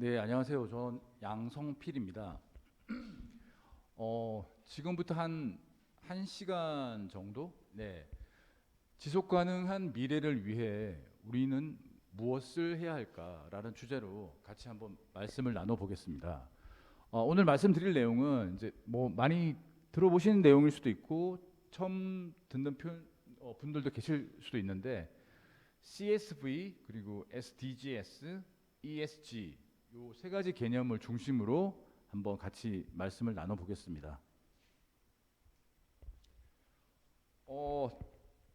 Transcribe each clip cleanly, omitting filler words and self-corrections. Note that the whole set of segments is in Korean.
네, 안녕하세요. 전 양성필입니다. 지금부터 한 1시간 정도? 네. 지속 가능한 미래를 위해 우리는 무엇을 해야 할까라는 주제로 같이 한번 말씀을 나눠 보겠습니다. 오늘 말씀드릴 내용은 이제 뭐 많이 들어보신 내용일 수도 있고 처음 듣는 분들도 계실 수도 있는데 CSV 그리고 SDGs, ESG 요 세 가지 개념을 중심으로 한번 같이 말씀을 나눠 보겠습니다.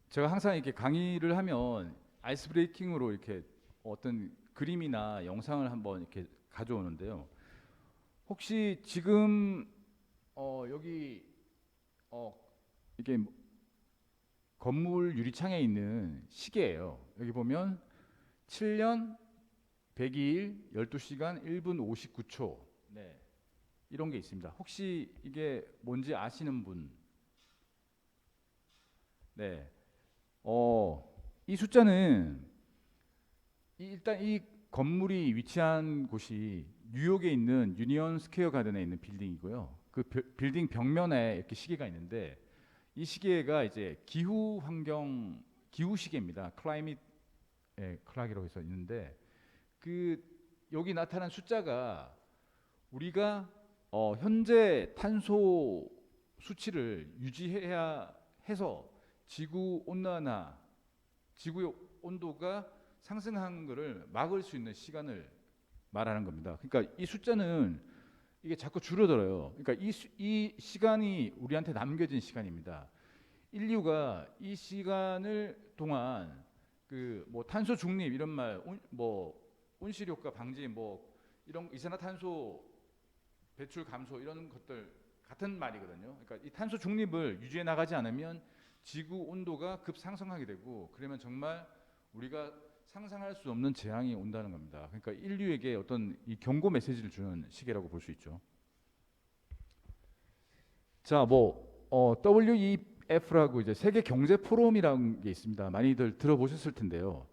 제가 항상 이렇게 강의를 하면 아이스 브레이킹으로 이렇게 어떤 그림이나 영상을 한번 이렇게 가져오는데요. 혹시 지금 여기 어, 이게 건물 유리창에 있는 시계예요. 여기 보면 7년 102일 12시간 1분 59초. 네. 이런 게 있습니다. 혹시 이게 뭔지 아시는 분? 네. 이 숫자는 일단 이 건물이 위치한 곳이 뉴욕에 있는 유니언 스퀘어 가든에 있는 빌딩이고요. 그 빌딩 벽면에 이렇게 시계가 있는데 이 시계가 이제 기후 시계입니다. 클라이밋 클락이라고 해서 있는데 그 여기 나타난 숫자가 우리가 현재 탄소 수치를 유지해야 해서 지구 온난화, 지구의 온도가 상승하는 것을 막을 수 있는 시간을 말하는 겁니다. 그러니까 이 숫자는 이게 자꾸 줄어들어요. 그러니까 이 시간이 우리한테 남겨진 시간입니다. 인류가 이 시간을 동안 그 뭐 탄소 중립 이런 말, 뭐 온실효과 방지, 뭐 이런 이산화탄소 배출 감소 이런 것들 같은 말이거든요. 그러니까 이 탄소 중립을 유지해 나가지 않으면 지구 온도가 급상승하게 되고 그러면 정말 우리가 상상할 수 없는 재앙이 온다는 겁니다. 그러니까 인류에게 어떤 이 경고 메시지를 주는 시기라고 볼 수 있죠. 자, WEF라고 이제 세계 경제 포럼이라는 게 있습니다. 많이들 들어보셨을 텐데요.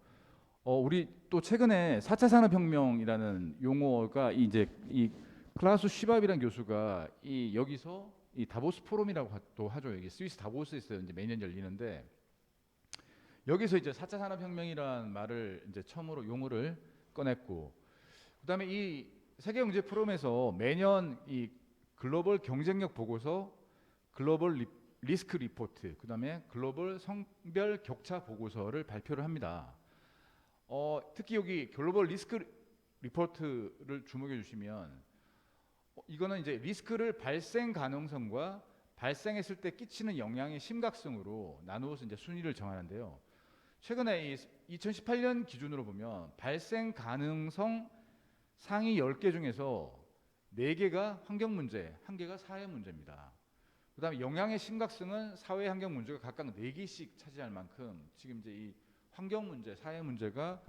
우리 또 최근에 4차 산업혁명이라는 용어가 이제 이 클라우스 슈밥이라는 교수가 이 여기서 이 다보스 포럼이라고 또 하죠. 여기 스위스 다보스에서 이제 매년 열리는데 여기서 이제 4차 산업혁명이라는 말을 이제 처음으로 용어를 꺼냈고 그다음에 이 세계 경제 포럼에서 매년 이 글로벌 경쟁력 보고서, 글로벌 리스크 리포트, 그다음에 글로벌 성별 격차 보고서를 발표를 합니다. 특히 여기 글로벌 리스크 리포트를 주목해 주시면 이거는 이제 리스크를 발생 가능성과 발생했을 때 끼치는 영향의 심각성으로 나누어서 이제 순위를 정하는데요. 최근에 이 2018년 기준으로 보면 발생 가능성 상위 10개 중에서 4개가 환경 문제, 1개가 사회 문제입니다. 그다음에 영향의 심각성은 사회 환경 문제가 각각 4개씩 차지할 만큼 지금 이제 이 환경 문제, 사회 문제가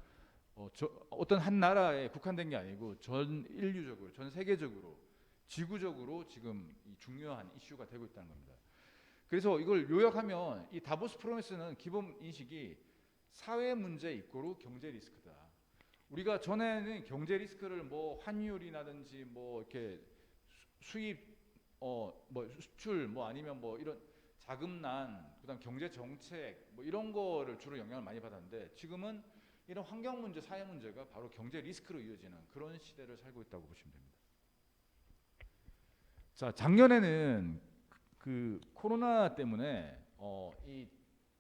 어떤 한 나라에 국한된 게 아니고 전 인류적으로, 전 세계적으로, 지구적으로 지금 이 중요한 이슈가 되고 있다는 겁니다. 그래서 이걸 요약하면 이 다보스 프로미스는 기본 인식이 사회 문제 이꼬르 경제 리스크다. 우리가 전에는 경제 리스크를 뭐 환율이라든지 뭐 이렇게 수입 뭐 수출 뭐 아니면 뭐 이런 자금난 그다음 경제 정책 뭐 이런 거를 주로 영향을 많이 받았는데 지금은 이런 환경 문제, 사회 문제가 바로 경제 리스크로 이어지는 그런 시대를 살고 있다고 보시면 됩니다. 자, 작년에는 그 코로나 때문에 이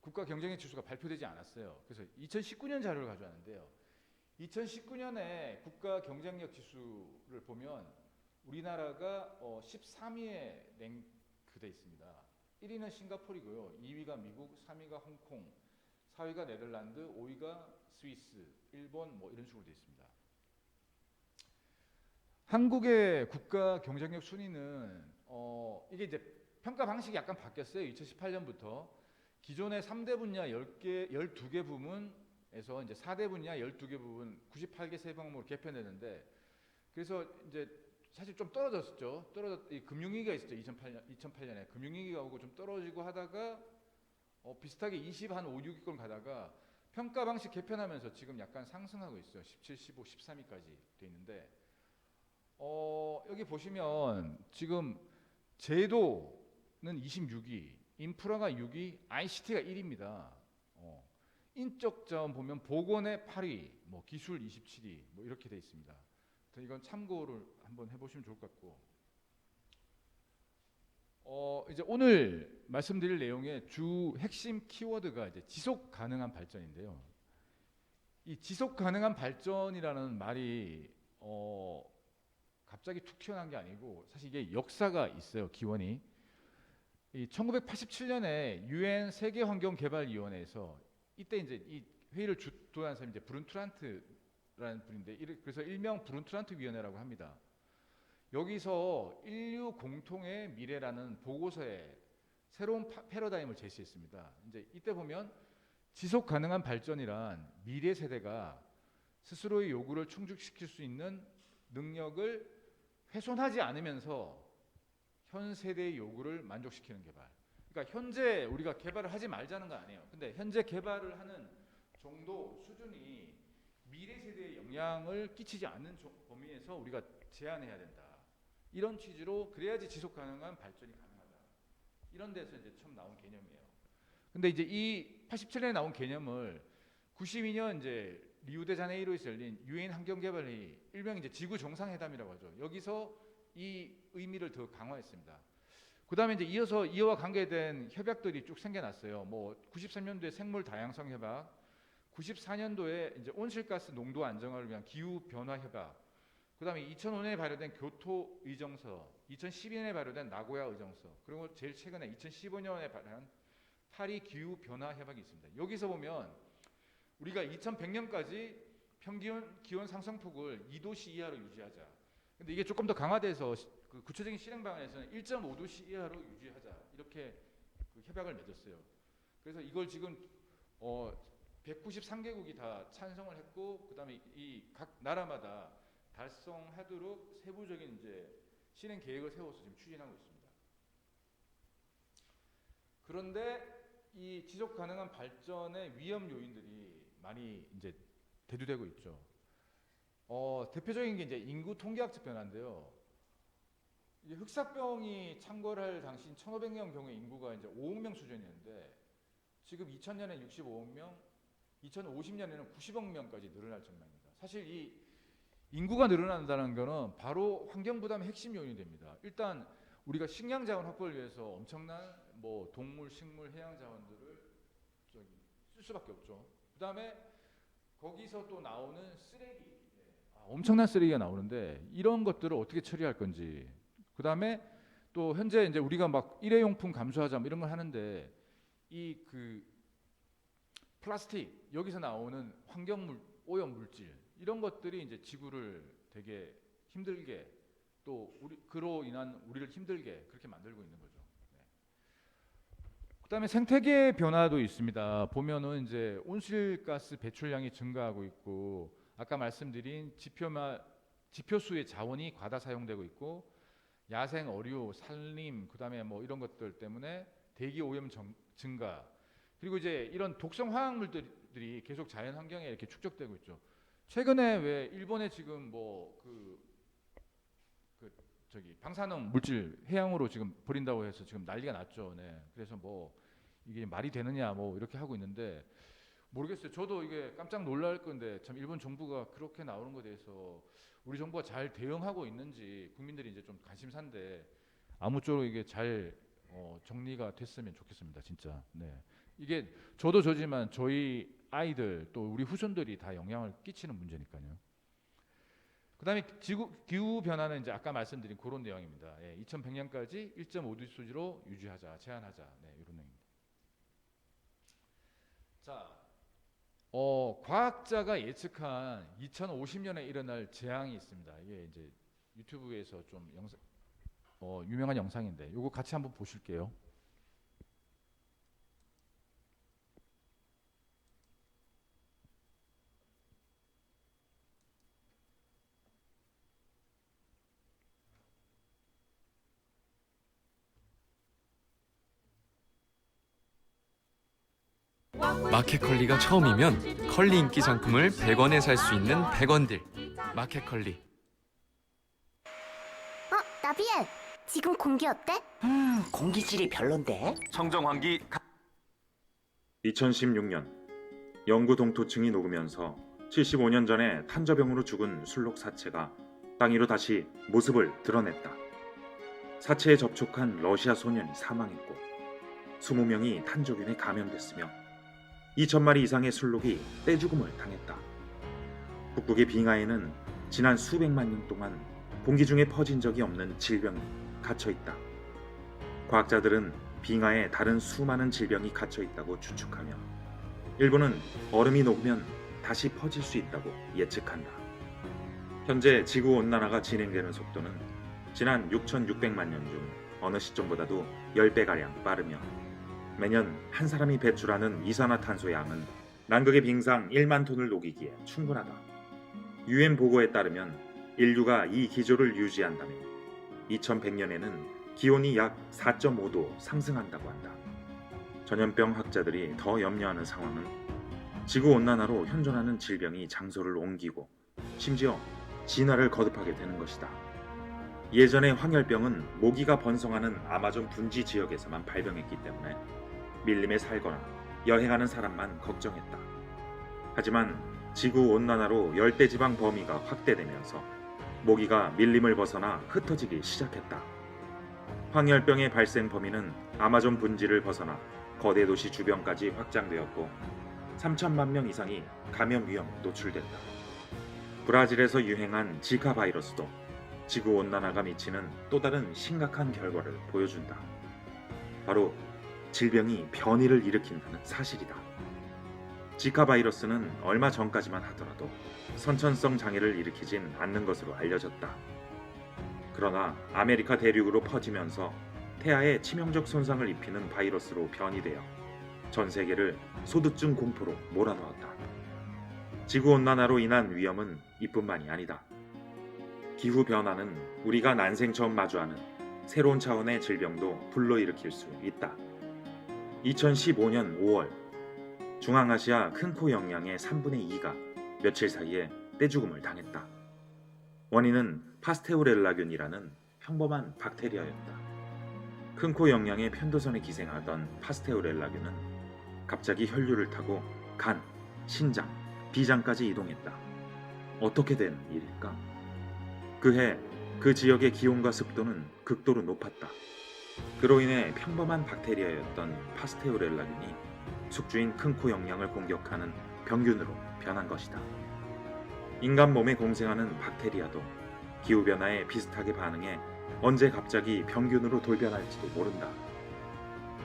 국가 경쟁력 지수가 발표되지 않았어요. 그래서 2019년 자료를 가져왔는데요. 2019년에 국가 경쟁력 지수를 보면 우리나라가 13위에 랭크돼 있습니다. 1위는 싱가포르이고요. 2위가 미국, 3위가 홍콩, 4위가 네덜란드, 5위가 스위스, 일본 뭐 이런 식으로 되어 있습니다. 한국의 국가 경쟁력 순위는 이게 이제 평가 방식이 약간 바뀌었어요. 2018년부터 기존의 3대 분야 10개, 12개 부문에서 이제 4대 분야 12개 부분 98개 세 과목으로 개편했는데 그래서 이제 사실 좀 떨어졌었죠. 이 금융위기가 있었죠. 2008년에 금융위기가 오고 좀 떨어지고 하다가 비슷하게 20 한 5, 6위권 가다가 평가 방식 개편하면서 지금 약간 상승하고 있어요. 17, 15, 13위까지 돼 있는데 여기 보시면 지금 제도는 26위, 인프라가 6위, ICT가 1위입니다. 인적 자원 보면 보건의 8위, 뭐 기술 27위, 뭐 이렇게 돼 있습니다. 이건 참고를 한번 해보시면 좋을 것 같고, 이제 오늘 말씀드릴 내용의 주 핵심 키워드가 이제 지속 가능한 발전인데요. 이 지속 가능한 발전이라는 말이 갑자기 툭 튀어나온 게 아니고 사실 이게 역사가 있어요. 기원이 이 1987년에 유엔 세계환경개발위원회에서 이때 이제 이 회의를 주도한 사람이 이제 브룬트란트라는 분인데, 그래서 일명 브룬트란트 위원회라고 합니다. 여기서 인류 공통의 미래라는 보고서에 새로운 패러다임을 제시했습니다. 이제 이때 보면 지속 가능한 발전이란 미래 세대가 스스로의 요구를 충족시킬 수 있는 능력을 훼손하지 않으면서 현 세대의 요구를 만족시키는 개발. 그러니까 현재 우리가 개발을 하지 말자는 거 아니에요. 근데 현재 개발을 하는 정도 수준이 미래 세대에 영향을 끼치지 않는 범위에서 우리가 제한해야 된다. 이런 취지로 그래야지 지속 가능한 발전이 가능하다. 이런 데서 이제 처음 나온 개념이에요. 근데 이제 이 87년에 나온 개념을 92년 이제 리우데자네이루에서 열린 유엔 환경개발회의, 일명 이제 지구 정상회담이라고 하죠. 여기서 이 의미를 더 강화했습니다. 그다음에 이제 이어서 이와 관계된 협약들이 쭉 생겨났어요. 뭐 93년도에 생물 다양성 협약, 94년도에 이제 온실가스 농도 안정화를 위한 기후 변화 협약, 그다음에 2005년에 발효된 교토 의정서, 2012년에 발효된 나고야 의정서, 그리고 제일 최근에 2015년에 발효한 파리 기후 변화 협약이 있습니다. 여기서 보면 우리가 2100년까지 평균 기온 상승폭을 2도씨 이하로 유지하자. 근데 이게 조금 더 강화돼서 그 구체적인 실행 방안에서는 1.5도씨 이하로 유지하자. 이렇게 그 협약을 맺었어요. 그래서 이걸 지금 193개국이 다 찬성을 했고, 그다음에 이 각 나라마다 달성하도록 세부적인 이제 실행 계획을 세워서 지금 추진하고 있습니다. 그런데 이 지속 가능한 발전의 위험 요인들이 많이 이제 대두되고 있죠. 대표적인 게 이제 인구 통계학적 변화인데요. 이제 흑사병이 창궐할 당시 1,500년 경우의 인구가 이제 5억 명 수준이었는데 지금 2000년에 65억 명, 2050년에는 90억 명까지 늘어날 전망입니다. 사실 이 인구가 늘어난다는 것은 바로 환경 부담의 핵심 요인이 됩니다. 일단 우리가 식량 자원 확보를 위해서 엄청난 뭐 동물, 식물, 해양 자원들을 쓸 수밖에 없죠. 그다음에 거기서 또 나오는 쓰레기, 엄청난 쓰레기가 나오는데 이런 것들을 어떻게 처리할 건지. 그다음에 또 현재 이제 우리가 막 일회용품 감수하자 뭐 이런 걸 하는데 이 그 플라스틱, 여기서 나오는 환경물 오염 물질, 이런 것들이 이제 지구를 되게 힘들게, 또 그로 인한 우리를 힘들게 그렇게 만들고 있는 거죠. 네. 그다음에 생태계 변화도 있습니다. 보면은 이제 온실가스 배출량이 증가하고 있고, 아까 말씀드린 지표수의 자원이 과다 사용되고 있고, 야생 어류, 산림, 그다음에 뭐 이런 것들 때문에 대기 오염 증가, 그리고 이제 이런 독성 화학물들이 계속 자연 환경에 이렇게 축적되고 있죠. 최근에 왜 일본에 지금 뭐 저기 방사능 물질 해양으로 지금 버린다고 해서 지금 난리가 났죠. 네. 그래서 뭐 이게 말이 되느냐 뭐 이렇게 하고 있는데 모르겠어요. 저도 이게 깜짝 놀랄 건데 참 일본 정부가 그렇게 나오는 것에 대해서 우리 정부가 잘 대응하고 있는지 국민들이 이제 좀 관심사인데 아무쪼록 이게 잘 정리가 됐으면 좋겠습니다. 진짜. 네. 이게 저도 저지만 저희 아이들 또 우리 후손들이 다 영향을 끼치는 문제니까요. 그다음에 기후 변화는 이제 아까 말씀드린 그런 내용입니다. 2100년까지 1.5도 수지로 유지하자, 제한하자, 네, 이런 내용입니다. 자, 과학자가 예측한 2050년에 일어날 재앙이 있습니다. 이게 이제 유튜브에서 좀 유명한 영상인데, 이거 같이 한번 보실게요. 마켓컬리가 처음이면 컬리 인기 상품을 100원에 살 수 있는 100원들. 마켓컬리. 나비엔, 지금 공기 어때? 공기질이 별론데? 청정환기 2016년 영구 동토층이 녹으면서 75년 전에 탄저병으로 죽은 술록 사체가 땅 위로 다시 모습을 드러냈다. 사체에 접촉한 러시아 소년이 사망했고 20명이 탄저균에 감염됐으며 2,000마리 이상의 술록이 떼죽음을 당했다. 북극의 빙하에는 지난 수백만 년 동안 공기 중에 퍼진 적이 없는 질병이 갇혀 있다. 과학자들은 빙하에 다른 수많은 질병이 갇혀 있다고 추측하며 일부는 얼음이 녹으면 다시 퍼질 수 있다고 예측한다. 현재 지구온난화가 진행되는 속도는 지난 6,600만 년 중 어느 시점보다도 10배가량 빠르며 매년 한 사람이 배출하는 이산화탄소 양은 남극의 빙상 1만 톤을 녹이기에 충분하다. UN 보고에 따르면 인류가 이 기조를 유지한다면 2100년에는 기온이 약 4.5도 상승한다고 한다. 전염병 학자들이 더 염려하는 상황은 지구온난화로 현존하는 질병이 장소를 옮기고 심지어 진화를 거듭하게 되는 것이다. 예전에 황열병은 모기가 번성하는 아마존 분지 지역에서만 발병했기 때문에 밀림에 살거나 여행하는 사람만 걱정했다. 하지만 지구온난화로 열대지방 범위가 확대되면서 모기가 밀림을 벗어나 흩어지기 시작했다. 황열병의 발생 범위는 아마존 분지를 벗어나 거대 도시 주변까지 확장되었고 3천만 명 이상이 감염 위험에 노출됐다. 브라질에서 유행한 지카 바이러스도 지구온난화가 미치는 또 다른 심각한 결과를 보여준다. 바로 질병이 변이를 일으킨다는 사실이다. 지카 바이러스는 얼마 전까지만 하더라도 선천성 장애를 일으키진 않는 것으로 알려졌다. 그러나 아메리카 대륙으로 퍼지면서 태아에 치명적 손상을 입히는 바이러스로 변이되어 전 세계를 소두증 공포로 몰아넣었다. 지구온난화로 인한 위험은 이뿐만이 아니다. 기후변화는 우리가 난생 처음 마주하는 새로운 차원의 질병도 불러일으킬 수 있다. 2015년 5월 중앙아시아 큰 코 영양의 3분의 2가 며칠 사이에 떼죽음을 당했다. 원인은 파스테우렐라균이라는 평범한 박테리아였다. 큰 코 영양의 편도선에 기생하던 파스테우렐라균은 갑자기 혈류를 타고 간, 신장, 비장까지 이동했다. 어떻게 된 일일까? 그해 그 지역의 기온과 습도는 극도로 높았다. 그로 인해 평범한 박테리아였던 파스테우렐라균이 숙주인 큰 코 영양을 공격하는 병균으로 변한 것이다. 인간 몸에 공생하는 박테리아도 기후변화에 비슷하게 반응해 언제 갑자기 병균으로 돌변할지도 모른다.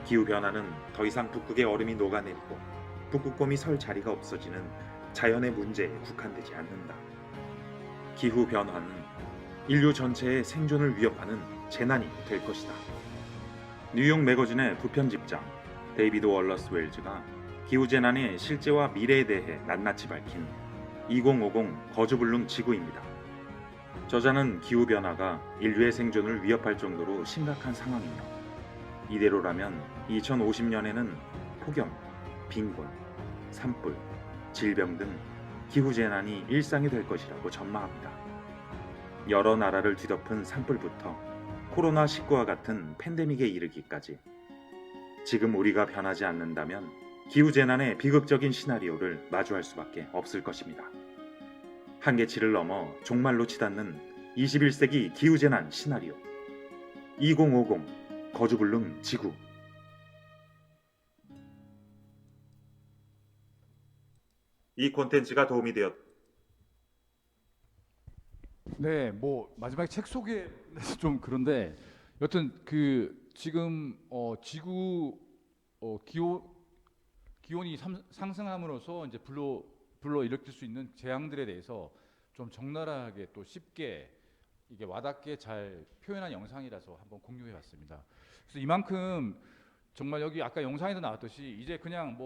기후변화는 더 이상 북극의 얼음이 녹아내리고 북극곰이 설 자리가 없어지는 자연의 문제에 국한되지 않는다. 기후변화는 인류 전체의 생존을 위협하는 재난이 될 것이다. 뉴욕 매거진의 부편집장 데이비드 월러스 웰즈가 기후재난의 실제와 미래에 대해 낱낱이 밝힌 2050 거주불능 지구입니다. 저자는 기후변화가 인류의 생존을 위협할 정도로 심각한 상황이며 이대로라면 2050년에는 폭염, 빈곤, 산불, 질병 등 기후재난이 일상이 될 것이라고 전망합니다. 여러 나라를 뒤덮은 산불부터 코로나19와 같은 팬데믹에 이르기까지 지금 우리가 변하지 않는다면 기후재난의 비극적인 시나리오를 마주할 수밖에 없을 것입니다. 한계치를 넘어 종말로 치닫는 21세기 기후재난 시나리오 2050 거주불능 지구. 이 콘텐츠가 도움이 되었 네, 뭐 마지막에 책 소개 좀 그런데 여튼 그 지금 지구 기온이 상승함으로써 이제 불러 일으킬 수 있는 재앙들에 대해서 좀 적나라하게 또 쉽게 이게 와닿게 잘 표현한 영상이라서 한번 공유해봤습니다. 그래서 이만큼 정말 여기 아까 영상에도 나왔듯이 이제 그냥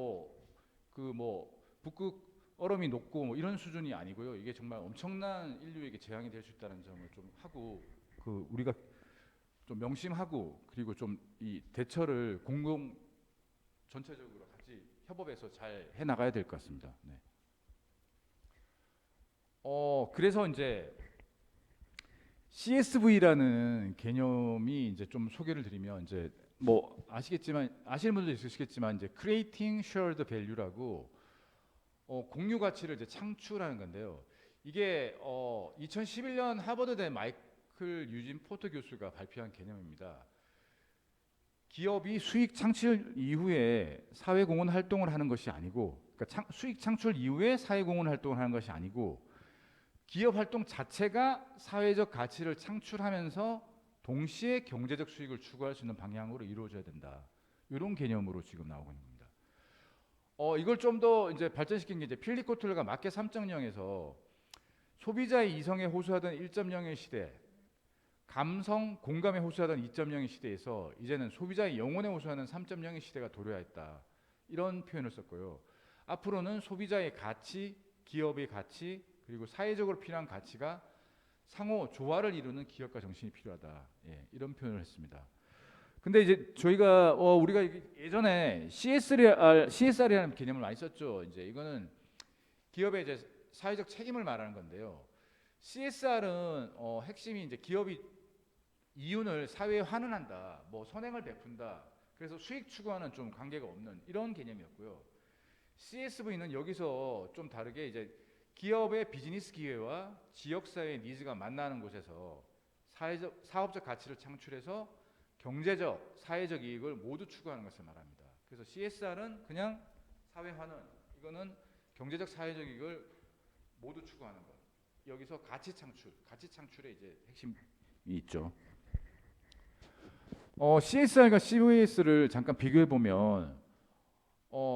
북극 얼음이 녹고 뭐 이런 수준이 아니고요. 이게 정말 엄청난 인류에게 재앙이 될 수 있다는 점을 좀 하고 우리가 좀 명심하고 그리고 좀 이 대처를 공공 전체적으로 같이 협업해서 잘 해나가야 될 것 같습니다. 네. 그래서 이제 CSV라는 개념이 이제 좀 소개를 드리면 이제 뭐 아시겠지만 아시는 분들도 있으시겠지만 이제 Creating Shared Value라고 공유 가치를 이제 창출하는 건데요. 이게 2011년 하버드대 마이클 유진 포터 교수가 발표한 개념입니다. 기업이 수익 창출 이후에 사회공헌 활동을 하는 것이 아니고, 그러니까 수익 창출 이후에 사회공헌 활동을 하는 것이 아니고, 기업 활동 자체가 사회적 가치를 창출하면서 동시에 경제적 수익을 추구할 수 있는 방향으로 이루어져야 된다. 이런 개념으로 지금 나오고 있는 겁니다. 이걸 좀 더 이제 발전시킨 게 이제 필립 코틀러가 마켓 3.0에서 소비자의 이성에 호소하던 1.0의 시대, 감성 공감에 호소하던 2.0의 시대에서 이제는 소비자의 영혼에 호소하는 3.0의 시대가 도래했다. 이런 표현을 썼고요. 앞으로는 소비자의 가치, 기업의 가치, 그리고 사회적으로 필요한 가치가 상호 조화를 이루는 기업가 정신이 필요하다. 예, 이런 표현을 했습니다. 근데 이제 저희가 우리가 예전에 CSR이라는 개념을 많이 썼죠. 이제 이거는 기업의 이제 사회적 책임을 말하는 건데요. CSR은 핵심이 이제 기업이 이윤을 사회에 환원한다, 뭐 선행을 베푼다. 그래서 수익 추구와는 좀 관계가 없는 이런 개념이었고요. CSV는 여기서 좀 다르게 이제 기업의 비즈니스 기회와 지역사회의 니즈가 만나는 곳에서 사업적 가치를 창출해서 경제적, 사회적 이익을 모두 추구하는 것을 말합니다. 그래서 CSR은 그냥 사회 환원, 이거는 경제적, 사회적 이익을 모두 추구하는 것. 여기서 가치 창출의 이제 핵심이 있죠. CSR과 CVS를 잠깐 비교해 보면,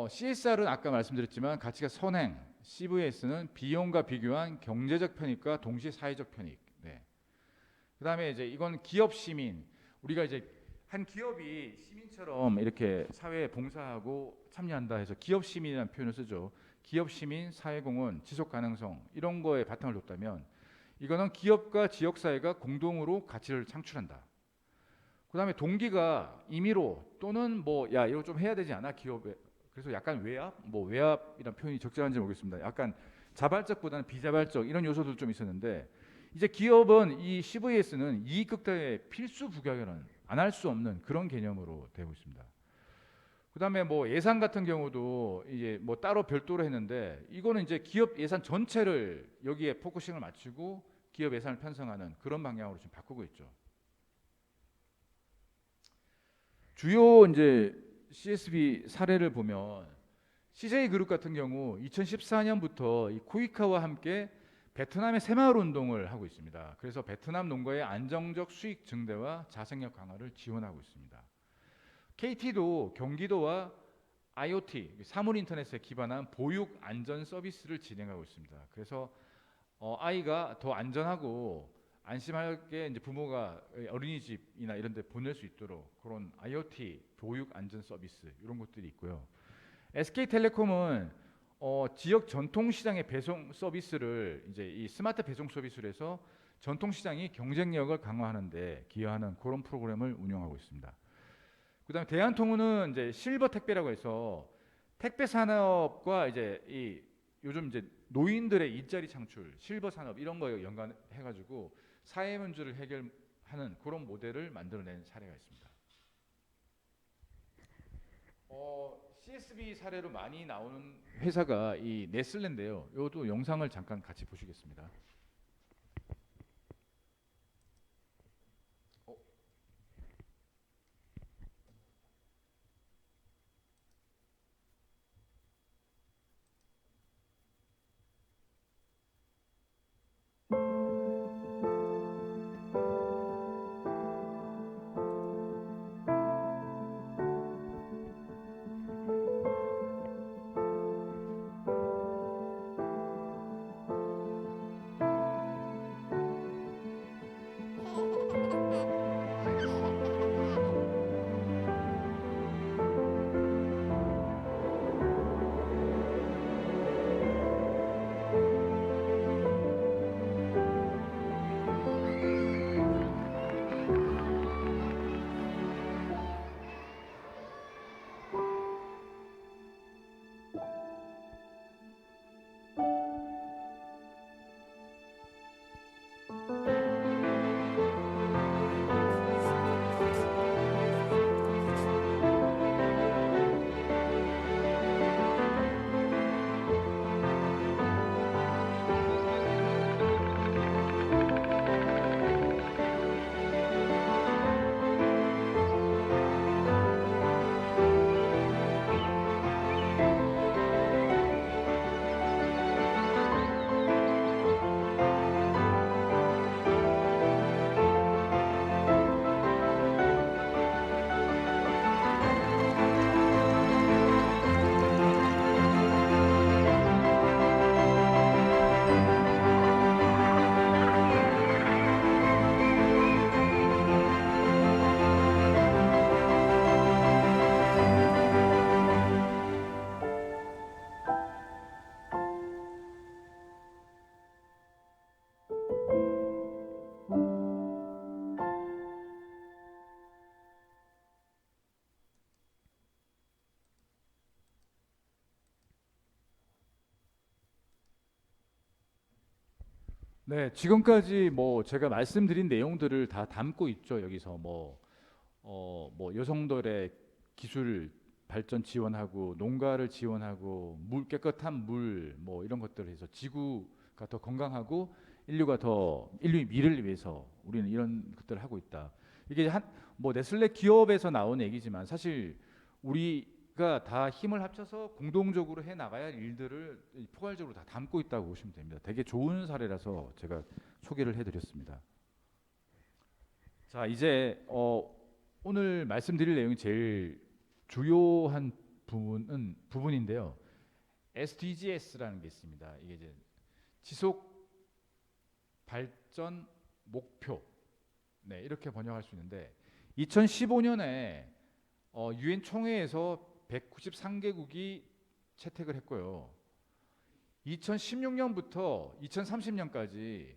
CSR은 아까 말씀드렸지만 가치가 선행, CVS는 비용과 비교한 경제적 편익과 동시에 사회적 편익. 네. 그다음에 이제 이건 기업 시민. 우리가 이제 한 기업이 시민처럼 이렇게 사회에 봉사하고 참여한다 해서 기업 시민이라는 표현을 쓰죠. 기업 시민, 사회공헌, 지속 가능성 이런 거에 바탕을 뒀다면 이거는 기업과 지역 사회가 공동으로 가치를 창출한다. 그다음에 동기가 임의로 또는 뭐 야 이거 좀 해야 되지 않아 기업에. 그래서 약간 외압이라는 표현이 적절한지 모르겠습니다. 약간 자발적보다는 비자발적 이런 요소도 좀 있었는데 이제 기업은 이 CVS는 이익 극대화의 필수 부격에는 안 할 수 없는 그런 개념으로 되고 있습니다. 그다음에 뭐 예산 같은 경우도 이제 뭐 따로 별도로 했는데 이거는 이제 기업 예산 전체를 여기에 포커싱을 맞추고 기업 예산을 편성하는 그런 방향으로 지금 바꾸고 있죠. 주요 이제 CSV 사례를 보면 CJ 그룹 같은 경우 2014년부터 이 코이카와 함께 베트남의 새마을 운동을 하고 있습니다. 그래서 베트남 농가의 안정적 수익 증대와 자생력 강화를 지원하고 있습니다. KT도 경기도와 IoT 사물 인터넷에 기반한 보육 안전 서비스를 진행하고 있습니다. 그래서 아이가 더 안전하고 안심하게 이제 부모가 어린이집이나 이런 데 보낼 수 있도록 그런 IoT 보육 안전 서비스 이런 것들이 있고요. SK텔레콤은 지역 전통 시장의 배송 서비스를 이제 이 스마트 배송 서비스로 해서 전통 시장이 경쟁력을 강화하는 데 기여하는 그런 프로그램을 운영하고 있습니다. 그다음에 대한통운은 이제 실버 택배라고 해서 택배 산업과 이제 이 요즘 이제 노인들의 일자리 창출, 실버 산업 이런 거에 연관해 가지고 사회 문제를 해결하는 그런 모델을 만들어낸 사례가 있습니다. CSV 사례로 많이 나오는 회사가 이 네슬레인데요. 이것도 영상을 잠깐 같이 보시겠습니다. 네, 지금까지 뭐 제가 말씀드린 내용들을 다 담고 있죠. 여기서 뭐 여성들의 기술 발전 지원하고 농가를 지원하고 물 깨끗한 물 뭐 이런 것들을 해서 지구가 더 건강하고 인류의 미래를 위해서 우리는 이런 것들을 하고 있다. 이게 한 뭐 네슬레 기업에서 나온 얘기지만 사실 우리가 다 힘을 합쳐서 공동적으로 해 나가야 할 일들을 포괄적으로 다 담고 있다고 보시면 됩니다. 되게 좋은 사례라서 제가 소개를 해드렸습니다. 자, 이제 오늘 말씀드릴 내용이 제일 주요한 부분인데요. SDGs라는 게 있습니다. 이게 이제 지속 발전 목표. 네, 이렇게 번역할 수 있는데 2015년에 유엔 총회에서 193개국이 채택을 했고요. 2016년부터 2030년까지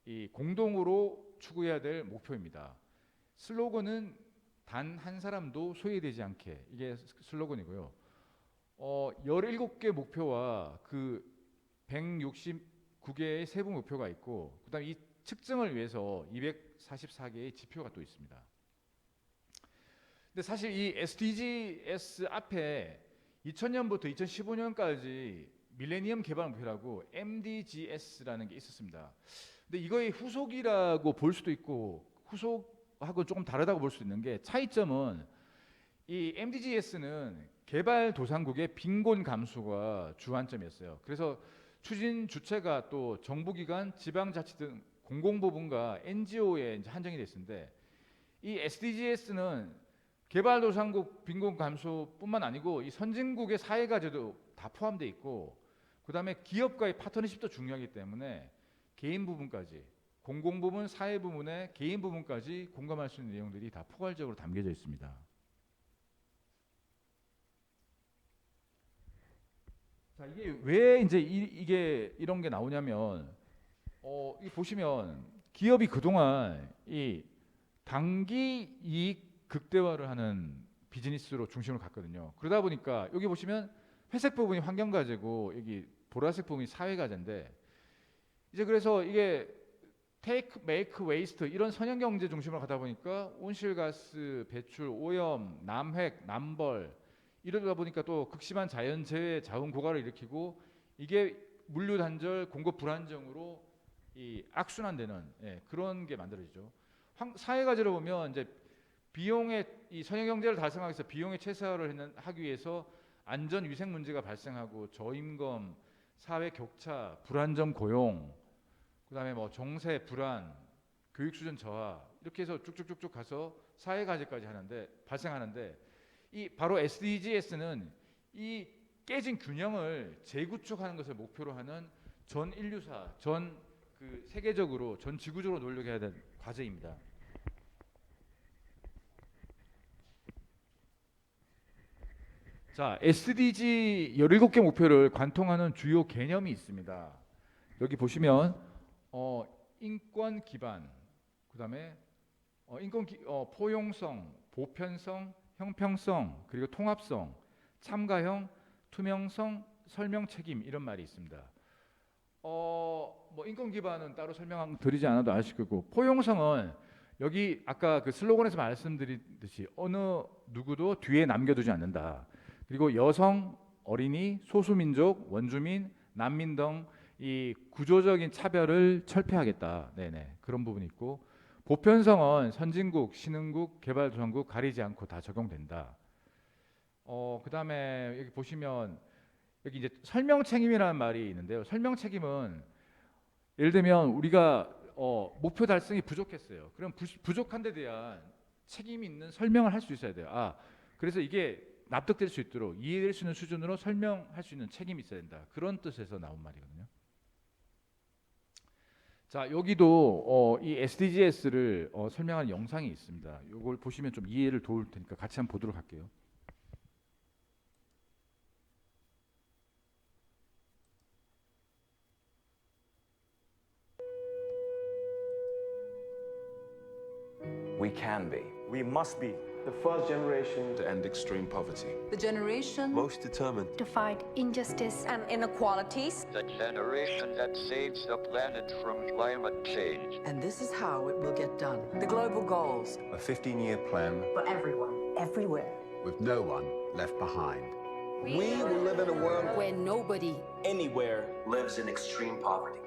이 공동으로 추구해야 될 목표입니다. 슬로건은 단 한 사람도 소외되지 않게, 이게 슬로건이고요. 17개 목표와 그 169개의 세부 목표가 있고, 그다음에 이 측정을 위해서 244개의 지표가 또 있습니다. 근데 사실 이 SDGs 앞에 2000년부터 2015년까지 밀레니엄 개발 목표라고 MDGs라는 게 있었습니다. 근데 이거의 후속이라고 볼 수도 있고 후속하고 조금 다르다고 볼 수 있는 게, 차이점은 이 MDGs는 개발도상국의 빈곤 감수가 주안점이었어요. 그래서 추진 주체가 또 정부기관, 지방자치 등 공공부문과 NGO에 이제 한정이 됐는데, 이 SDGs는 개발도상국 빈곤 감소뿐만 아니고 이 선진국의 사회과제도 다 포함되어 있고, 그다음에 기업과의 파트너십도 중요하기 때문에 개인 부분까지, 공공부문, 사회부문의 개인 부분까지 공감할 수 있는 내용들이 다 포괄적으로 담겨져 있습니다. 자, 이게 왜 이제 이게 이런 게 나오냐면, 이 보시면 기업이 그동안 이 단기 이익 극대화를 하는 비즈니스로 중심을 갔거든요. 그러다 보니까 여기 보시면 회색 부분이 환경과제고 여기 보라색 부분이 사회과제인데, 이제 그래서 이게 테이크, 메이크, 웨이스트 이런 선형경제 중심으로 가다 보니까 온실가스 배출, 오염, 남획, 남벌 이러다 보니까 또 극심한 자연재해, 자원 고갈을 일으키고, 이게 물류 단절, 공급 불안정으로 이 악순환되는 그런 게 만들어지죠. 사회과제로 보면 이제 비용의 이 선형경제를 달성하기 위해서 비용의 최소화를 하기 위해서 안전 위생 문제가 발생하고 저임금, 사회 격차, 불안정 고용, 그다음에 뭐 정세 불안, 교육 수준 저하, 이렇게 해서 쭉쭉쭉쭉 가서 사회과제까지 발생하는데, 이 바로 SDGs는 이 깨진 균형을 재구축하는 것을 목표로 하는 전 인류사, 전 그 세계적으로, 전 지구적으로 노력해야 될 과제입니다. 자, SDG 17개 목표를 관통하는 주요 개념이 있습니다. 여기 보시면 인권 기반, 그다음에 포용성, 보편성, 형평성, 그리고 통합성, 참가형, 투명성, 설명 책임, 이런 말이 있습니다. 뭐 인권 기반은 따로 설명드리지 않아도 아실 거고, 포용성은 여기 아까 그 슬로건에서 말씀드렸듯이 어느 누구도 뒤에 남겨두지 않는다. 그리고 여성, 어린이, 소수민족, 원주민, 난민 등 이 구조적인 차별을 철폐하겠다. 네네, 그런 부분이 있고, 보편성은 선진국, 신흥국, 개발도상국 가리지 않고 다 적용된다. 그다음에 여기 보시면 여기 이제 설명 책임이라는 말이 있는데요. 설명 책임은 예를 들면 우리가 목표 달성이 부족했어요. 그럼 부족한 데 대한 책임 있는 설명을 할 수 있어야 돼요. 그래서 이게 납득될 수 있도록 이해될 수 있는 수준으로 설명할 수 있는 책임이 있어야 된다. 그런 뜻에서 나온 말이거든요. 자, 여기도 이 SDGs를 설명하는 영상이 있습니다. 이걸 보시면 좀 이해를 도울 테니까 같이 한번 보도록 할게요. We can be. We must be the first generation to end extreme poverty. The generation Most determined To fight injustice and inequalities. The generation that saves the planet from climate change. And this is how it will get done. The global goals. a 15-year plan For everyone, everywhere. With no one left behind. We will live in a world Where nobody anywhere lives in extreme poverty.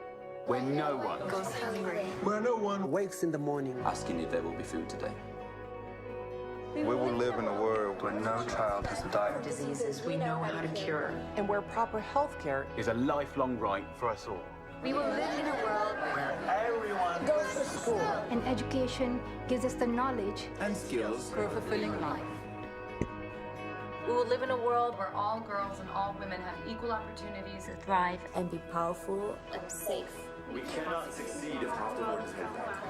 Where no one goes hungry. Where no one Wakes in the morning. asking if there will be food today. We will live in a world where no child has to die. Diseases we know how to cure. and where proper health care Is a lifelong right for us all. We will live in a world where everyone Goes to school. and education gives us the knowledge And skills. for a fulfilling life. We will live in a world where all girls and all women have equal opportunities to thrive. And be powerful. And safe. we cannot succeed if half the world is headed back.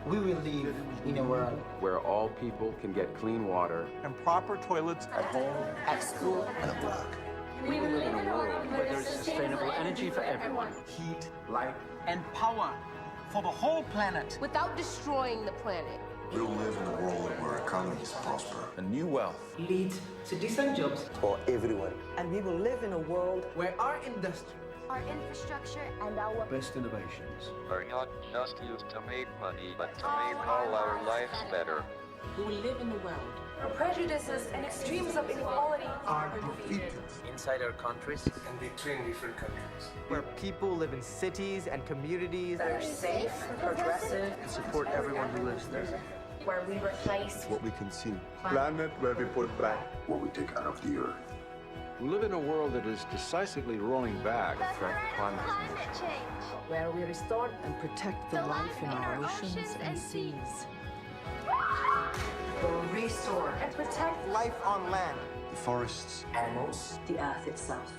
We will live in a world Where all people can get clean water. And proper toilets at home. at school. And at work. We will live in a world where there's sustainable energy for everyone. Heat, light. And power for the whole planet. without destroying the planet. We will live in a world where economies prosper. And new wealth Lead to decent jobs. For everyone. And we will live in a world where our industry, Our infrastructure and our Best innovations. Are not just used to make money, but to make all our lives better. we will live in a world Where prejudices and extremes of inequality Are defeated. inside our countries And between different countries. where people live in cities and communities that are safe, progressive, and support everyone who lives there. where we replace what we consume. Planet where we put back. What we take out of the earth. We live in a world that is decisively rolling back the threat of climate change. Where we restore and protect the life in our oceans and seas. Restore and protect Life on land. The forests. Animals. The earth itself.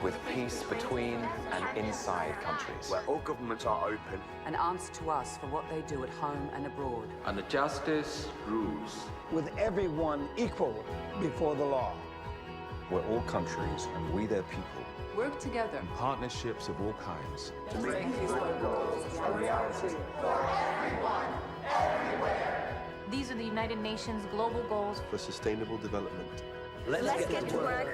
With peace between and inside countries. Where all governments are open. and answer to us for what they do at home and abroad. And the justice rules. With everyone equal before the law. Where all countries and we their people. Work together. Partnerships of all kinds. To make these goals a reality. These are the United Nations global goals. For sustainable development. Let's get to work.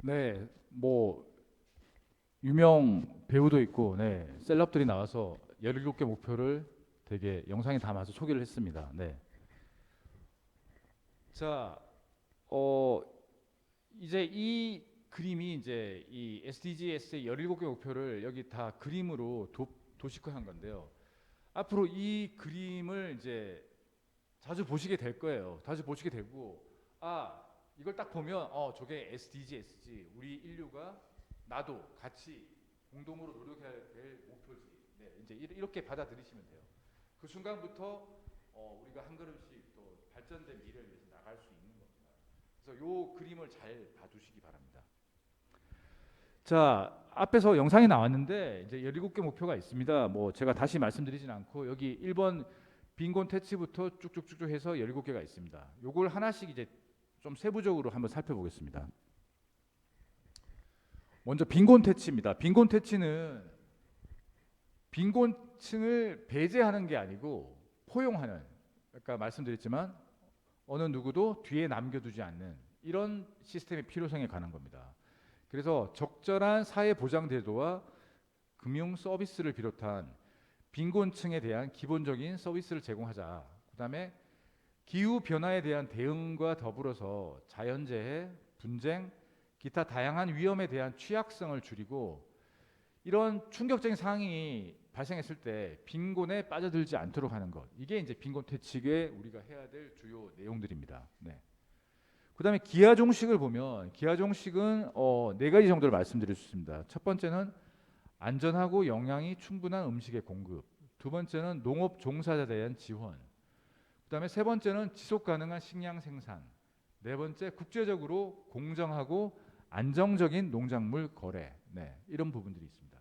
네, 뭐 유명 배우도 있고, 네, 셀럽들이 나와서 17개 목표를 되게 영상에 담아서 소개를 했습니다. 네. 자, 이제 이 그림이 이제 이 SDGs의 17개 목표를 여기 다 그림으로 도식화한 건데요. 앞으로 이 그림을 이제 자주 보시게 될 거예요. 자주 보시게 되고, 이걸 딱 보면 저게 SDGs지, 우리 인류가 나도 같이 공동으로 노력해야 될 목표지. 네, 이제 이렇게 받아들이시면 돼요. 그 순간부터 우리가 한 걸음씩 또 발전된 미래를 위해서 나갈 수 있는 겁니다. 그래서 요 그림을 잘 봐주시기 바랍니다. 자, 앞에서 영상이 나왔는데 이제 17개 목표가 있습니다. 뭐 제가 다시 말씀드리진 않고 여기 1번 빈곤 퇴치부터 쭉쭉쭉 해서 17개가 있습니다. 요걸 하나씩 이제 좀 세부적으로 한번 살펴보겠습니다. 먼저 빈곤 퇴치입니다. 빈곤 퇴치는 빈곤층을 배제하는 게 아니고 포용하는, 아까 말씀드렸지만 어느 누구도 뒤에 남겨두지 않는 이런 시스템의 필요성에 관한 겁니다. 그래서 적절한 사회 보장 제도와 금융 서비스를 비롯한 빈곤층에 대한 기본적인 서비스를 제공하자. 그다음에 기후 변화에 대한 대응과 더불어서 자연재해, 분쟁, 기타 다양한 위험에 대한 취약성을 줄이고 이런 충격적인 상황이 발생했을 때 빈곤에 빠져들지 않도록 하는 것. 이게 이제 빈곤 퇴치에 우리가 해야 될 주요 내용들입니다. 네. 그다음에 기하 종식을 보면 기하 종식은 네 가지 정도를 말씀드릴 수 있습니다. 첫 번째는 안전하고 영양이 충분한 음식의 공급. 두 번째는 농업 종사자에 대한 지원. 그다음에 세 번째는 지속 가능한 식량 생산. 네 번째 국제적으로 공정하고 안정적인 농작물 거래, 네, 이런 부분들이 있습니다.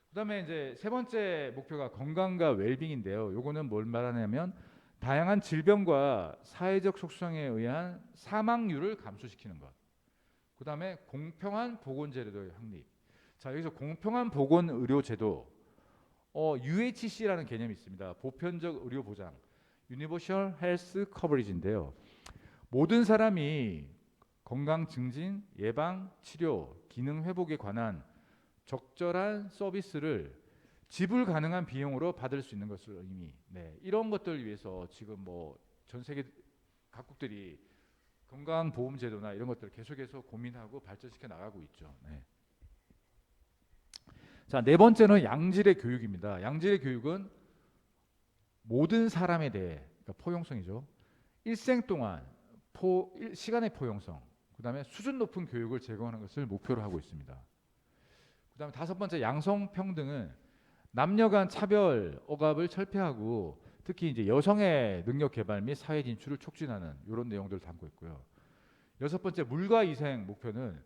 그다음에 이제 세 번째 목표가 건강과 웰빙인데요. 요거는 뭘 말하냐면 다양한 질병과 사회적 속성에 의한 사망률을 감소시키는 것. 그다음에 공평한 보건제도의 확립. 자, 여기서 공평한 보건의료제도, UHC라는 개념이 있습니다. 보편적 의료 보장, Universal Health Coverage인데요. 모든 사람이 건강 증진, 예방, 치료, 기능 회복에 관한 적절한 서비스를 지불 가능한 비용으로 받을 수 있는 것을 의미. 네, 이런 것들을 위해서 지금 뭐 전 세계 각국들이 건강보험제도나 이런 것들을 계속해서 고민하고 발전시켜 나가고 있죠. 네. 자, 네 번째는 양질의 교육입니다. 양질의 교육은 모든 사람에 대해, 그러니까 포용성이죠. 일생 동안 시간의 포용성, 그다음에 수준 높은 교육을 제공하는 것을 목표로 하고 있습니다. 그다음에 다섯 번째 양성평등은 남녀 간 차별, 억압을 철폐하고 특히 이제 여성의 능력 개발 및 사회 진출을 촉진하는 이런 내용들을 담고 있고요. 여섯 번째 물과 위생 목표는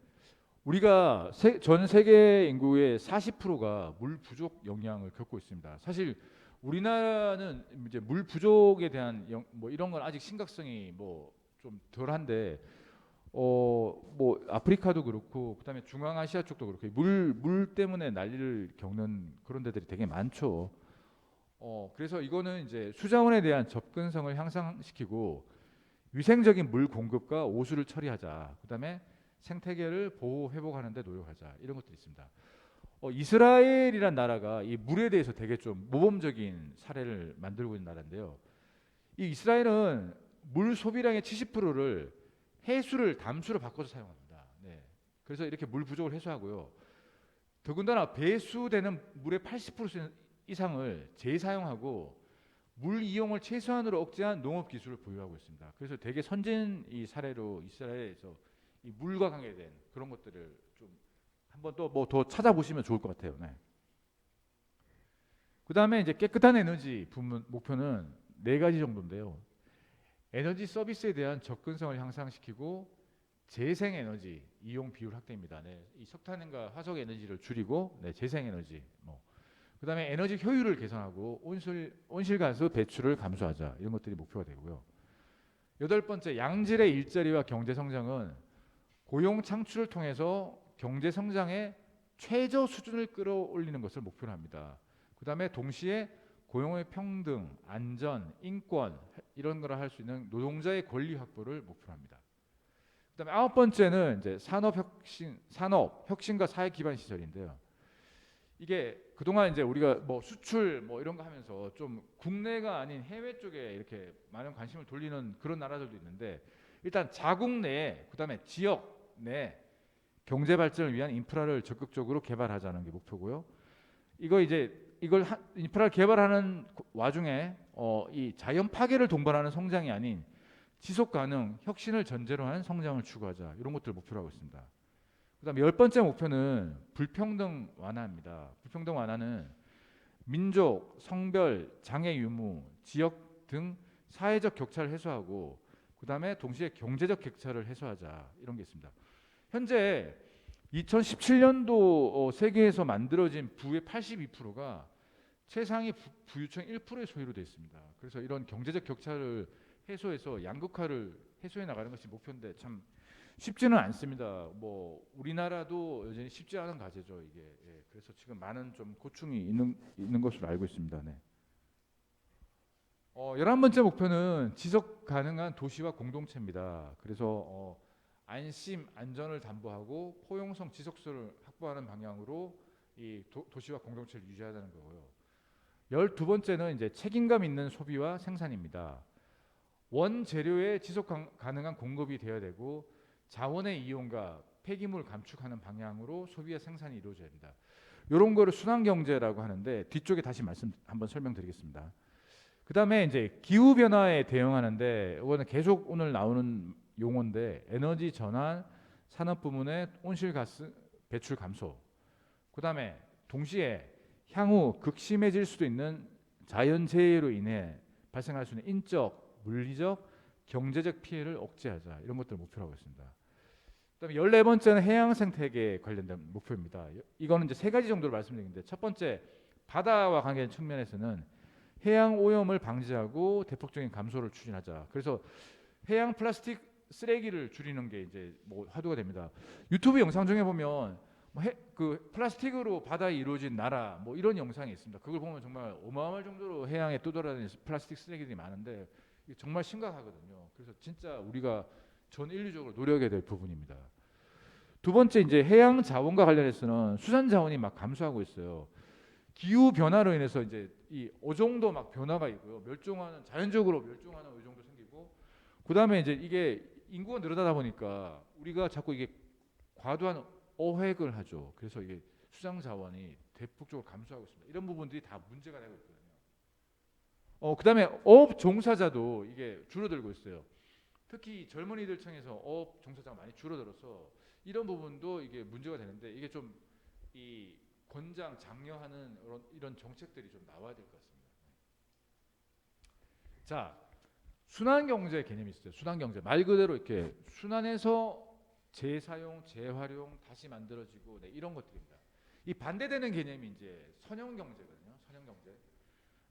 우리가 전 세계 인구의 40%가 물 부족 영향을 겪고 있습니다. 사실 우리나라는 이제 물 부족에 대한 뭐 이런 건 아직 심각성이 뭐 좀 덜한데 뭐 아프리카도 그렇고 그다음에 중앙아시아 쪽도 그렇고 물 때문에 난리를 겪는 그런 데들이 되게 많죠. 그래서 이거는 이제 수자원에 대한 접근성을 향상시키고 위생적인 물 공급과 오수를 처리하자. 그다음에 생태계를 보호 회복하는 데 노력하자. 이런 것들이 있습니다. 이스라엘이란 나라가 이 물에 대해서 되게 좀 모범적인 사례를 만들고 있는 나라인데요. 이 이스라엘은 물 소비량의 70%를 해수를 담수로 바꿔서 사용합니다. 네. 그래서 이렇게 물 부족을 해소하고요. 더군다나 배수되는 물의 80% 이상을 재사용하고 물 이용을 최소한으로 억제한 농업 기술을 보유하고 있습니다. 그래서 되게 선진 이 사례로 이스라엘에서 이 물과 관계된 그런 것들을 좀 한번 또 뭐 더 찾아보시면 좋을 것 같아요. 네. 그다음에 이제 깨끗한 에너지 부문 목표는 네 가지 정도인데요. 에너지 서비스에 대한 접근성을 향상시키고 재생 에너지 이용 비율 확대입니다. 네. 이 석탄과 화석 에너지를 줄이고 재생 에너지 그다음에 에너지 효율을 개선하고 온실가스 배출을 감소하자. 이런 것들이 목표가 되고요. 여덟 번째 양질의 일자리와 경제 성장은 고용 창출을 통해서 경제 성장의 최저 수준을 끌어올리는 것을 목표로 합니다. 그다음에 동시에 고용의 평등, 안전, 인권 이런 거를 할 수 있는 노동자의 권리 확보를 목표로 합니다. 그다음에 아홉 번째는 이제 산업 혁신과 사회 기반 시설인데요. 이게 그동안 이제 우리가 뭐 수출 뭐 이런 거 하면서 좀 국내가 아닌 해외 쪽에 이렇게 많은 관심을 돌리는 그런 나라들도 있는데 일단 자국 내에 그다음에 지역 내 경제 발전을 위한 인프라를 적극적으로 개발하자는 게 목표고요. 이걸 인프라를 개발하는 와중에 이 자연 파괴를 동반하는 성장이 아닌 지속 가능 혁신을 전제로 한 성장을 추구하자. 이런 것들을 목표로 하고 있습니다. 그다음에 열 번째 목표는 불평등 완화입니다. 불평등 완화는 민족, 성별, 장애 유무, 지역 등 사회적 격차를 해소하고 그다음에 동시에 경제적 격차를 해소하자. 이런 게 있습니다. 현재 2017년도 세계에서 만들어진 부의 82%가 최상위 부유층 1%의 소유로 되어 있습니다. 그래서 이런 경제적 격차를 해소해서 양극화를 해소해 나가는 것이 목표인데 참 쉽지는 않습니다. 뭐 우리나라도 여전히 쉽지 않은 과제죠 이게. 예, 그래서 지금 많은 좀 고충이 있는 것으로 알고 있습니다. 네. 11번째 목표는 지속 가능한 도시와 공동체입니다. 그래서 안심, 안전을 담보하고 포용성, 지속성을 확보하는 방향으로 이 도시와 공동체를 유지하자는 거고요. 12번째는 이제 책임감 있는 소비와 생산입니다. 원재료의 지속 가능한 공급이 되어야 되고 자원의 이용과 폐기물 감축하는 방향으로 소비와 생산이 이루어져야 됩니다. 이런 거를 순환 경제라고 하는데 뒤쪽에 다시 한번 설명드리겠습니다. 그다음에 이제 기후 변화에 대응하는데 이거는 계속 오늘 나오는 용어인데 에너지 전환 산업 부문의 온실가스 배출 감소. 그다음에 동시에 향후 극심해질 수도 있는 자연재해로 인해 발생할 수 있는 인적, 물리적, 경제적 피해를 억제하자. 이런 것들을 목표로 하고 있습니다. 그다음에 14번째는 해양 생태계에 관련된 목표입니다. 이거는 이제 세 가지 정도로 말씀드리는데, 첫 번째 바다와 관계된 측면에서는 해양 오염을 방지하고 대폭적인 감소를 추진하자. 그래서 해양 플라스틱 쓰레기를 줄이는 게 이제 뭐 화두가 됩니다. 유튜브 영상 중에 보면 그 플라스틱으로 바다에 이루어진 나라 뭐 이런 영상이 있습니다. 그걸 보면 정말 어마어마할 정도로 해양에 떠돌아다니는 플라스틱 쓰레기들이 많은데 이게 정말 심각하거든요. 그래서 진짜 우리가 전 인류적으로 노력해야 될 부분입니다. 두 번째 이제 해양 자원과 관련해서는 수산 자원이 막 감소하고 있어요. 기후 변화로 인해서 이제 이 어종도 막 변화가 있고요. 자연적으로 멸종하는 어종도 생기고, 그다음에 이제 이게 인구가 늘어나다 보니까 우리가 자꾸 이게 과도한 어획을 하죠. 그래서 이게 수상 자원이 대폭적으로 감소하고 있습니다. 이런 부분들이 다 문제가 되고 있거든요. 그다음에 어업 종사자도 이게 줄어들고 있어요. 특히 젊은이들 층에서 어업 종사자가 많이 줄어들어서 이런 부분도 이게 문제가 되는데, 이게 좀 이 장려하는 이런 정책들이 좀 나와야 될 것 같습니다. 자, 순환 경제 개념이 있어요. 순환 경제 말 그대로 이렇게 순환해서 재사용, 재활용, 다시 만들어지고 이런 것들입니다. 이 반대되는 개념이 이제 선형 경제거든요. 선형 경제.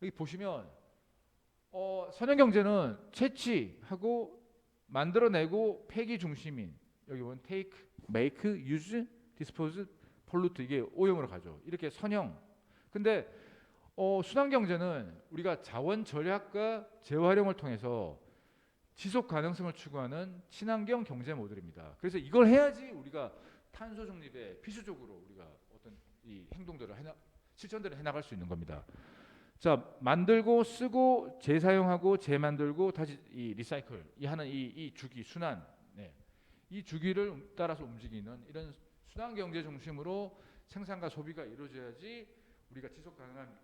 여기 보시면 선형 경제는 채취하고 만들어내고 폐기 중심인, 여기 보면 take, make, use, dispose, pollute, 이게 오염으로 가죠. 이렇게 선형. 근데 순환 경제는 우리가 자원 절약과 재활용을 통해서 지속 가능성을 추구하는 친환경 경제 모델입니다. 그래서 이걸 해야지 우리가 탄소 중립에 필수적으로 우리가 어떤 이 행동들을 실천들을 해나갈 수 있는 겁니다. 자, 만들고 쓰고 재사용하고 재만들고 다시 이 리사이클 하는 이 주기 순환, 이 주기를 따라서 움직이는 이런 순환 경제 중심으로 생산과 소비가 이루어져야지 우리가 지속 가능한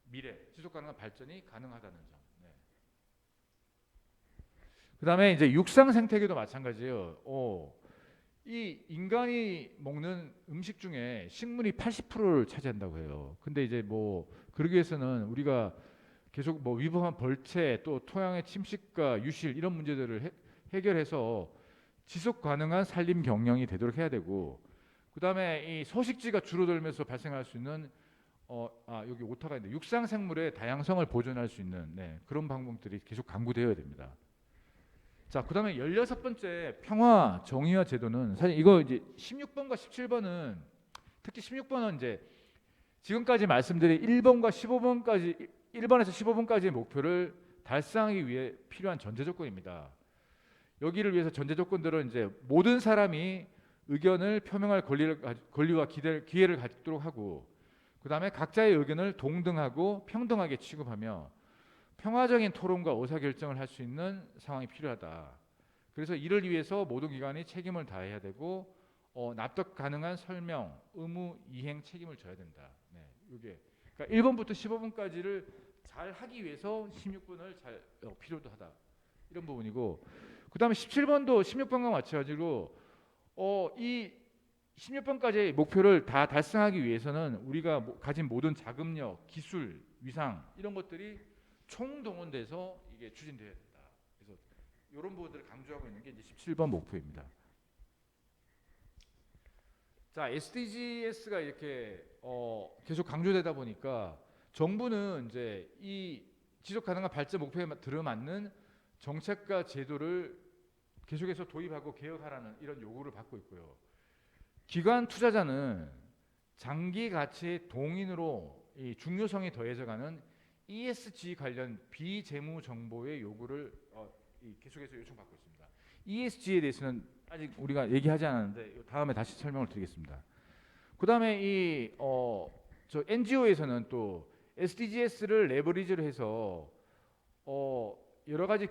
미래, 지속 가능한 발전이 가능하다는 점. 그다음에 이제 육상 생태계도 마찬가지예요. 이 인간이 먹는 음식 중에 식물이 80%를 차지한다고 해요. 근데 이제 뭐 그러기 위해서는 우리가 계속 뭐 위험한 벌채, 또 토양의 침식과 유실 이런 문제들을 해결해서 지속 가능한 산림 경영이 되도록 해야 되고, 그다음에 이 서식지가 줄어들면서 발생할 수 있는 여기 오타가 있는데, 육상 생물의 다양성을 보존할 수 있는 그런 방법들이 계속 강구되어야 됩니다. 자, 그다음에 16번째 평화, 정의와 제도는 사실 이거 이제 16번과 17번은, 특히 16번은 이제 지금까지 말씀드린 1번과 15번까지 1번에서 15번까지의 목표를 달성하기 위해 필요한 전제 조건입니다. 여기를 위해서 전제 조건들은 이제 모든 사람이 의견을 표명할 권리와 기회를 갖도록 하고, 그다음에 각자의 의견을 동등하고 평등하게 취급하며 평화적인 토론과 의사결정을 할 수 있는 상황이 필요하다. 그래서 이를 위해서 모든 기관이 책임을 다해야 되고 납득 가능한 설명, 의무 이행 책임을 져야 된다. 이게 그러니까 1번부터 15번까지를 잘 하기 위해서 16번을 잘 필요도 하다. 이런 부분이고, 그다음에 17번도 16번과 마찬가지로 이 16번까지의 목표를 다 달성하기 위해서는 우리가 가진 모든 자금력, 기술, 위상 이런 것들이 총동원돼서 이게 추진돼야 된다. 그래서 이런 부분들을 강조하고 있는 게 이제 17번 목표입니다. 자, SDGs가 이렇게 계속 강조되다 보니까 정부는 이제 이 지속 가능한 발전 목표에 들어맞는 정책과 제도를 계속해서 도입하고 개혁하라는 이런 요구를 받고 있고요. 기관 투자자는 장기 가치의 동인으로 이 중요성이 더해져가는 ESG 관련 비재무 정보의 요구를 계속해서 요청받고 있습니다. ESG에 대해서는 아직 우리가 얘기하지 않았는데 다음에 다시 설명을 드리겠습니다. 그다음에 저 NGO에서는 또 SDGs를 레버리지를 해서 여러 가지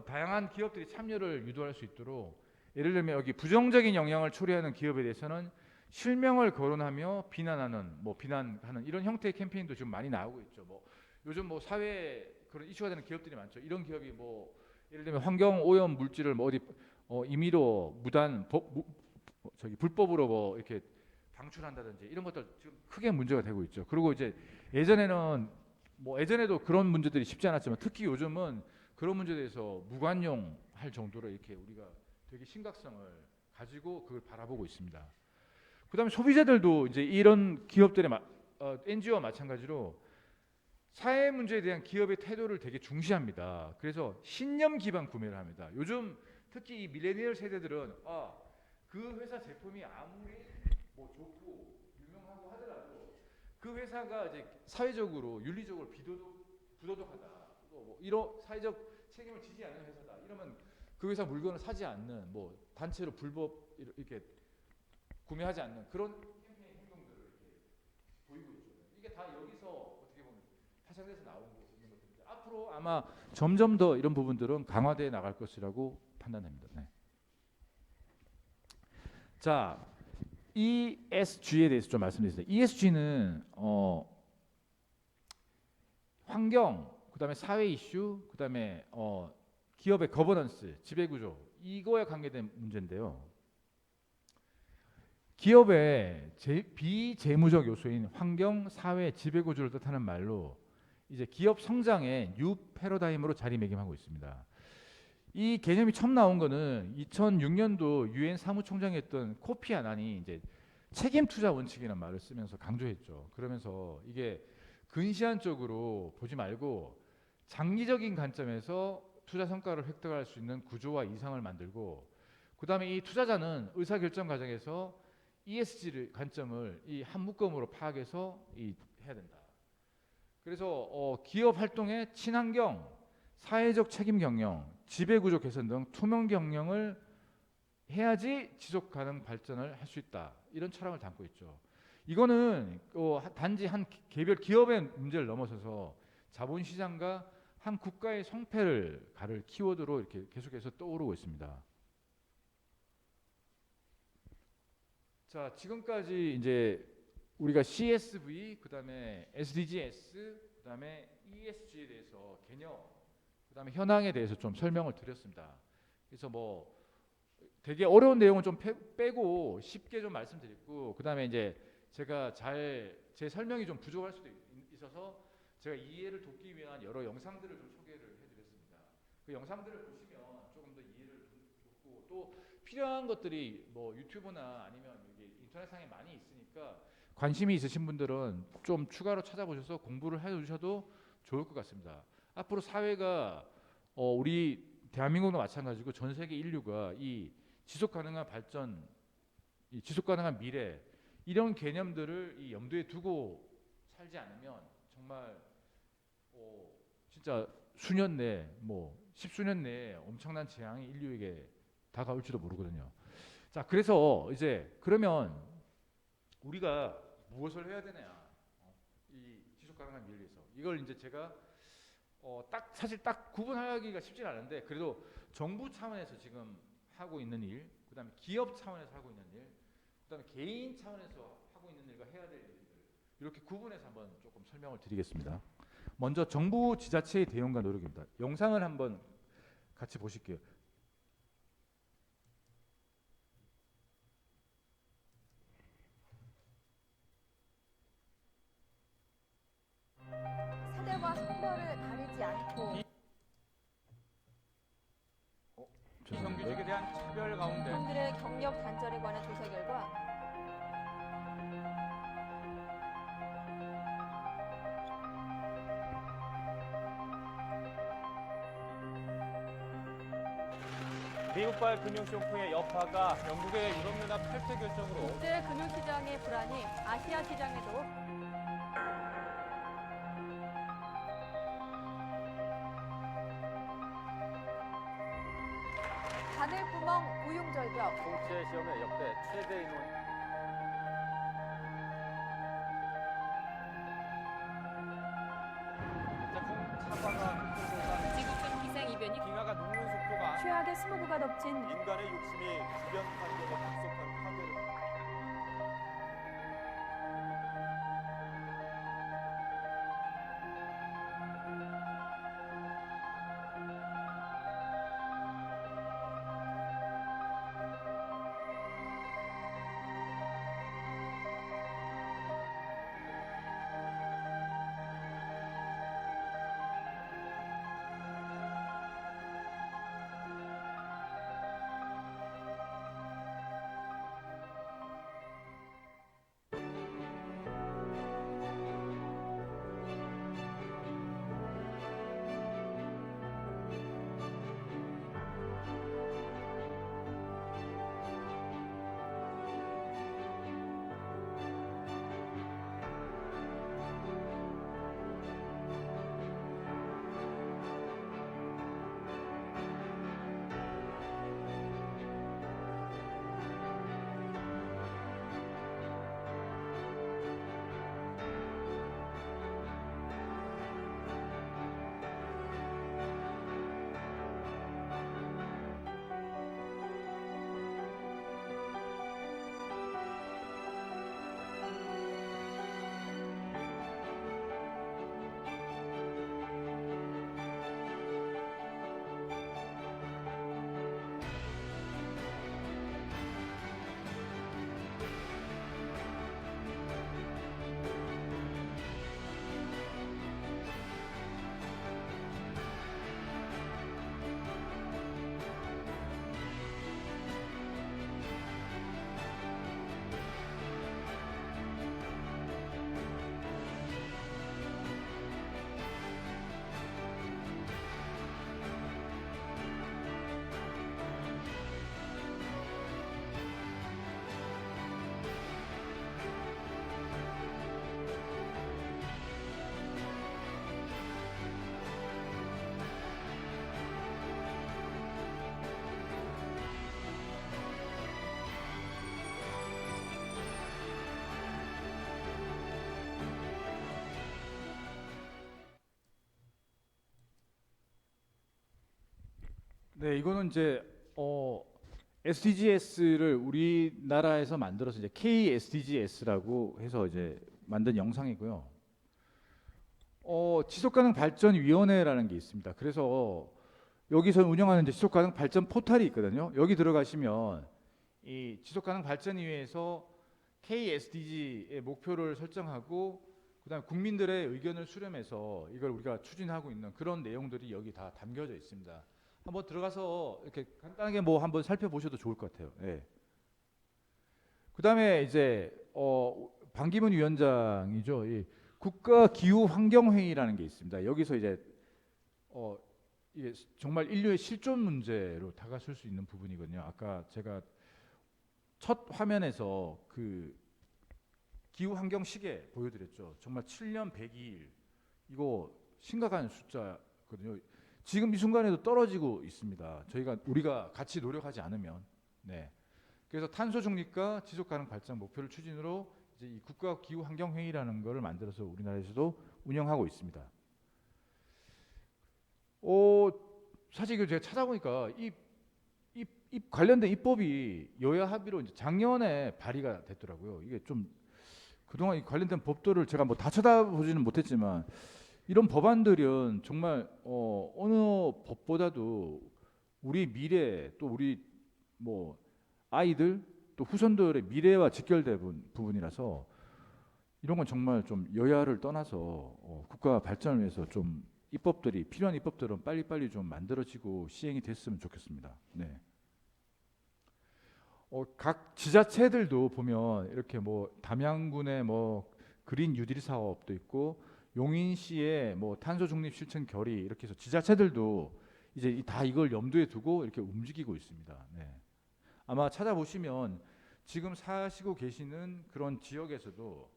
다양한 기업들이 참여를 유도할 수 있도록, 예를 들면 여기 부정적인 영향을 초래하는 기업에 대해서는 실명을 거론하며 비난하는 이런 형태의 캠페인도 지금 많이 나오고 있죠. 요즘 사회에 그런 이슈가 되는 기업들이 많죠. 이런 기업이 예를 들면 환경 오염 물질을 임의로 불법으로 이렇게 방출한다든지 이런 것들 지금 크게 문제가 되고 있죠. 그리고 이제 예전에도 그런 문제들이 쉽지 않았지만 특히 요즘은 그런 문제에 대해서 무관용할 정도로 이렇게 우리가 되게 심각성을 가지고 그걸 바라보고 있습니다. 그다음에 소비자들도 이제 이런 기업들의 NGO와 마찬가지로 사회 문제에 대한 기업의 태도를 되게 중시합니다. 그래서 신념 기반 구매를 합니다. 요즘 특히 이 밀레니얼 세대들은 그 회사 제품이 아무리 뭐 좋고 유명하고 하더라도 그 회사가 이제 사회적으로 윤리적으로 부도덕하다, 뭐 이런 사회적 책임을 지지 않는 회사다. 이러면 그 회사 물건을 사지 않는, 뭐 단체로 불법 이렇게 구매하지 않는 그런 행동들을 이렇게 보이고 있죠. 이게 다 여기서 어떻게 보면 파생돼서 나온 있는 것들인데 앞으로 아마 점점 더 이런 부분들은 강화되어 나갈 것이라고 판단됩니다. 네. 자, ESG에 대해서 좀 말씀드리겠습니다. ESG는 환경, 그다음에 사회 이슈, 그다음에 기업의 거버넌스, 지배구조, 이거에 관계된 문제인데요. 기업의 비재무적 요소인 환경, 사회, 지배구조를 뜻하는 말로 이제 기업 성장의 뉴 패러다임으로 자리매김하고 있습니다. 이 개념이 처음 나온 거는 2006년도 유엔 사무총장이 했던 코피 아난이 이제 책임 투자 원칙이라는 말을 쓰면서 강조했죠. 그러면서 이게 근시안적으로 보지 말고 장기적인 관점에서 투자 성과를 획득할 수 있는 구조와 이상을 만들고, 그다음에 이 투자자는 의사결정 과정에서 ESG 관점을 이 한 묶음으로 파악해서 해야 된다. 그래서 기업 활동의 친환경, 사회적 책임 경영, 지배구조 개선 등 투명 경영을 해야지 지속 가능 발전을 할 수 있다. 이런 철학을 담고 있죠. 이거는 단지 한 개별 기업의 문제를 넘어서서 자본시장과 한 국가의 성패를 가를 키워드로 이렇게 계속해서 떠오르고 있습니다. 자, 지금까지 이제 우리가 CSV, 그다음에 SDGs, 그다음에 ESG에 대해서 개념, 그다음에 현황에 대해서 좀 설명을 드렸습니다. 그래서 뭐 되게 어려운 내용은 좀 빼고 쉽게 좀 말씀드렸고, 그다음에 이제 제가 제 설명이 좀 부족할 수도 있어서 제가 이해를 돕기 위한 여러 영상들을 좀 소개를 해드렸습니다. 그 영상들을 보시면 조금 더 이해를 돕고, 또 필요한 것들이 뭐 유튜브나 아니면 여기 인터넷상에 많이 있으니까 관심이 있으신 분들은 좀 추가로 찾아보셔서 공부를 해주셔도 좋을 것 같습니다. 앞으로 사회가 우리 대한민국도 마찬가지고 전 세계 인류가 이 지속 가능한 발전, 이 지속 가능한 미래, 이런 개념들을 이 염두에 두고 살지 않으면 정말 진짜 수년 내, 뭐 십수년 내에 엄청난 재앙이 인류에게 다가올지도 모르거든요. 자, 그래서 이제 그러면 우리가 무엇을 해야 되냐? 이 지속 가능한 미래를 위해서. 이걸 이제 제가 사실 딱 구분하기가 쉽진 않은데, 그래도 정부 차원에서 지금 하고 있는 일, 그다음에 기업 차원에서 하고 있는 일, 그다음에 개인 차원에서 하고 있는 일과 해야 될 일들, 이렇게 구분해서 한번 조금 설명을 드리겠습니다. 먼저 정부 지자체의 대응과 노력입니다. 영상을 한번 같이 보실게요. 세대와 성별을 가리지 않고 비정규직에 대한 차별 가운데 그들의 경력 단절에 관한 조사 결과 미국발 금융쇼크의 여파가 영국의 유럽연합 탈퇴 결정으로 국제 금융시장의 불안이 아시아 시장에도 바늘구멍 고용절벽 공채 시험의 역대 최대 인원 지구촌 기상이변이 빙하가 녹는 속도가 최악의 스모그가 덮친 인간의 욕심이 주변 환경에 급속한 파괴를 네, 이거는 이제 SDGs를 우리나라에서 만들어서 이제 KSDGs라고 해서 이제 만든 영상이고요. 지속가능 발전위원회라는 게 있습니다. 그래서 여기서 운영하는 이제 지속가능 발전 포털이 있거든요. 여기 들어가시면 이 지속가능 발전위에서 KSDG의 목표를 설정하고 그다음에 국민들의 의견을 수렴해서 이걸 우리가 추진하고 있는 그런 내용들이 여기 다 담겨져 있습니다. 한번 들어가서 이렇게 간단하게 뭐 한번 살펴보셔도 좋을 것 같아요. 예. 그다음에 이제 반기문 위원장이죠. 이 국가기후환경회의라는 게 있습니다. 여기서 이제 이게 정말 인류의 실존 문제로 다가설 수 있는 부분이거든요. 아까 제가 첫 화면에서 그 기후환경 시계 보여드렸죠. 정말 7년 102일 이거 심각한 숫자거든요. 지금 이 순간에도 떨어지고 있습니다. 우리가 같이 노력하지 않으면. 네. 그래서 탄소 중립과 지속 가능 발전 목표를 추진으로 이제 이 국가 기후 환경 회의라는 거를 만들어서 우리나라에서도 운영하고 있습니다. 사실 이거 제가 찾아보니까 이 관련된 입법이 여야 합의로 이제 작년에 발의가 됐더라고요. 이게 좀 그동안 이 관련된 법들을 제가 뭐 다 쳐다보지는 못했지만 이런 법안들은 정말 어느 법보다도 우리 미래 또 우리 뭐 아이들 또 후손들의 미래와 직결된 부분이라서 이런 건 정말 좀 여야를 떠나서 국가 발전을 위해서 좀 필요한 입법들은 빨리빨리 좀 만들어지고 시행이 됐으면 좋겠습니다. 네. 각 지자체들도 보면 이렇게 뭐 담양군의 뭐 그린 뉴딜 사업도 있고 용인시의 뭐 탄소 중립 실천 결의 이렇게 해서 지자체들도 이제 다 이걸 염두에 두고 이렇게 움직이고 있습니다. 네. 아마 찾아보시면 지금 사시고 계시는 그런 지역에서도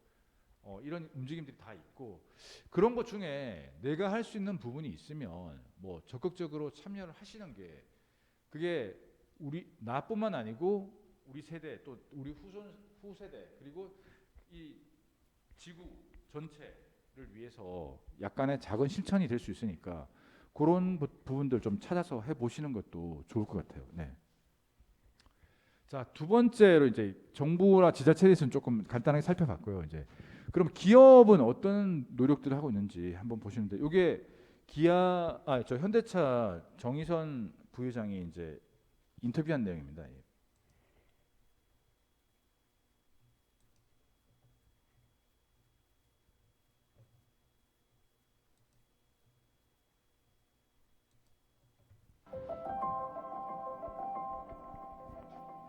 이런 움직임들이 다 있고 그런 것 중에 내가 할 수 있는 부분이 있으면 뭐 적극적으로 참여를 하시는 게 그게 나뿐만 아니고 우리 세대 또 우리 후세대 그리고 이 지구 전체를 위해서 약간의 작은 실천이 될 수 있으니까 그런 부분들 좀 찾아서 해보시는 것도 좋을 것 같아요. 네. 자, 두 번째로 이제 정부나 지자체에서는 조금 간단하게 살펴봤고요. 이제 그럼 기업은 어떤 노력들을 하고 있는지 한번 보시는데 이게 저 현대차 정의선 부회장이 이제 인터뷰한 내용입니다.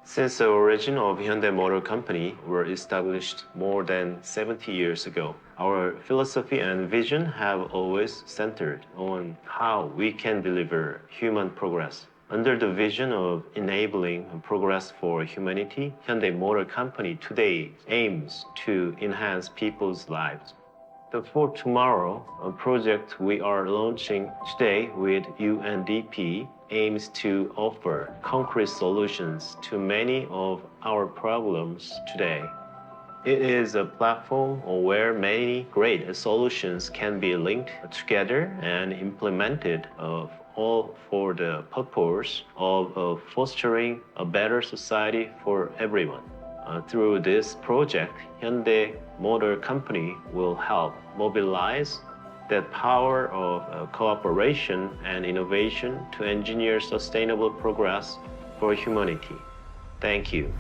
Since the origin of Hyundai Motor Company were established more than 70 years ago, our philosophy and vision have always centered on how we can deliver human progress. Under the vision of enabling progress for humanity, Hyundai Motor Company today aims to enhance people's lives. The For Tomorrow, a project we are launching today with UNDP, aims to offer concrete solutions to many of our problems today. It is a platform where many great solutions can be linked together and implemented all for the purpose of fostering a better society for everyone. Through this project, Hyundai Motor Company will help mobilize the power of cooperation and innovation to engineer sustainable progress for humanity. Thank you.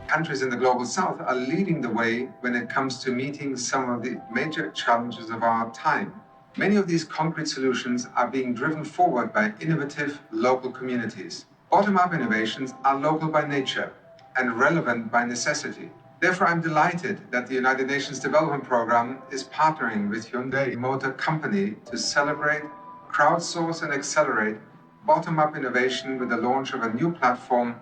Countries in the global south are leading the way when it comes to meeting some of the major challenges of our time. Many of these concrete solutions are being driven forward by innovative local communities. Bottom-up innovations are local by nature and relevant by necessity. Therefore, I'm delighted that the United Nations Development Programme is partnering with Hyundai Motor Company to celebrate, crowdsource and accelerate bottom-up innovation with the launch of a new platform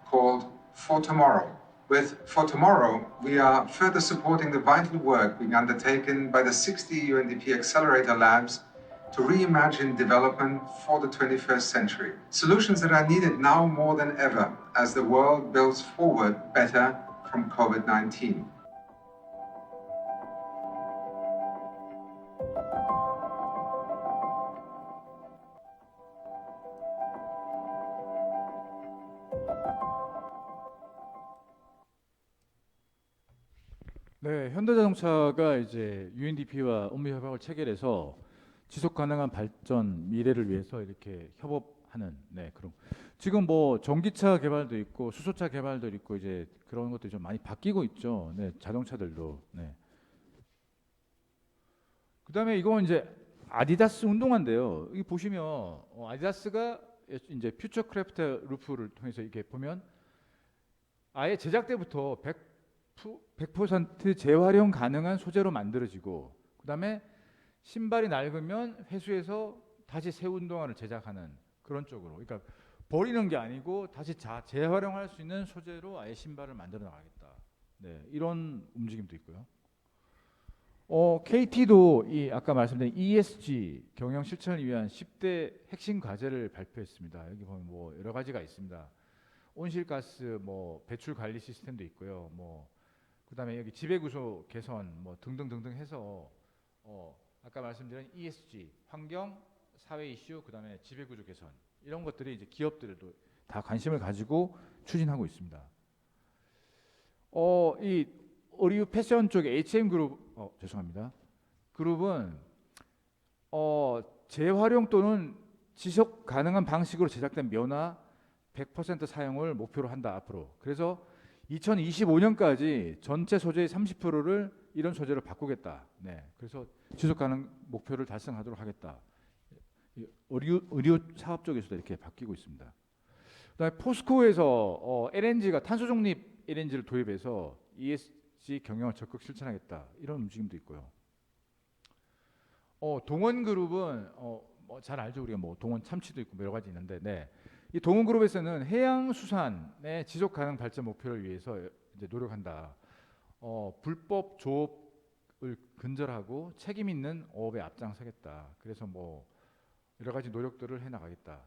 called For Tomorrow. With For Tomorrow, we are further supporting the vital work being undertaken by the 60 UNDP Accelerator Labs to reimagine development for the 21st century. Solutions that are needed now more than ever as the world builds forward better from COVID-19. 네, 현대자동차가 이제 UNDP와 업무 협약을 체결해서 지속 가능한 발전 미래를 위해서 이렇게 협업하는 그런 지금 뭐 전기차 개발도 있고 수소차 개발도 있고 이제 그런 것들이 좀 많이 바뀌고 있죠. 네, 자동차들도. 네. 그다음에 이건 이제 아디다스 운동화인데요. 여기 보시면 아디다스가 이제 퓨처크래프트 루프를 통해서 이렇게 보면 아예 제작 때부터 100% 재활용 가능한 소재로 만들어지고 그다음에 신발이 낡으면 회수해서 다시 새 운동화를 제작하는 그런 쪽으로 그러니까 버리는 게 아니고 다시 재활용할 수 있는 소재로 아예 신발을 만들어 나가겠다. 네, 이런 움직임도 있고요. KT도 이 아까 말씀드린 ESG 경영 실천을 위한 10대 핵심 과제를 발표했습니다. 여기 보면 뭐 여러 가지가 있습니다. 온실가스 뭐 배출 관리 시스템도 있고요. 뭐 그다음에 여기 지배구조 개선 뭐 등등등등 해서 아까 말씀드린 ESG 환경 사회 이슈 그다음에 지배구조 개선 이런 것들이 이제 기업들도 다 관심을 가지고 추진하고 있습니다. 이 의류 패션 쪽에 H&M 그룹 죄송합니다. 그룹은 재활용 또는 지속 가능한 방식으로 제작된 면화 100% 사용을 목표로 한다 앞으로. 그래서 2025년까지 전체 소재의 30%를 이런 소재로 바꾸겠다. 네, 그래서 지속 가능 목표를 달성하도록 하겠다. 의류 사업 쪽에서도 이렇게 바뀌고 있습니다. 그다음에 포스코에서 LNG가 탄소 중립 LNG를 도입해서 ESG 경영을 적극 실천하겠다. 이런 움직임도 있고요. 동원그룹은 뭐 잘 알죠. 우리가 뭐 동원 참치도 있고 여러 가지 있는데, 네. 이 동원그룹에서는 해양수산의 지속 가능 발전 목표를 위해서 이제 노력한다. 불법 조업을 근절하고 책임 있는 어업에 앞장서겠다. 그래서 뭐 여러 가지 노력들을 해 나가겠다.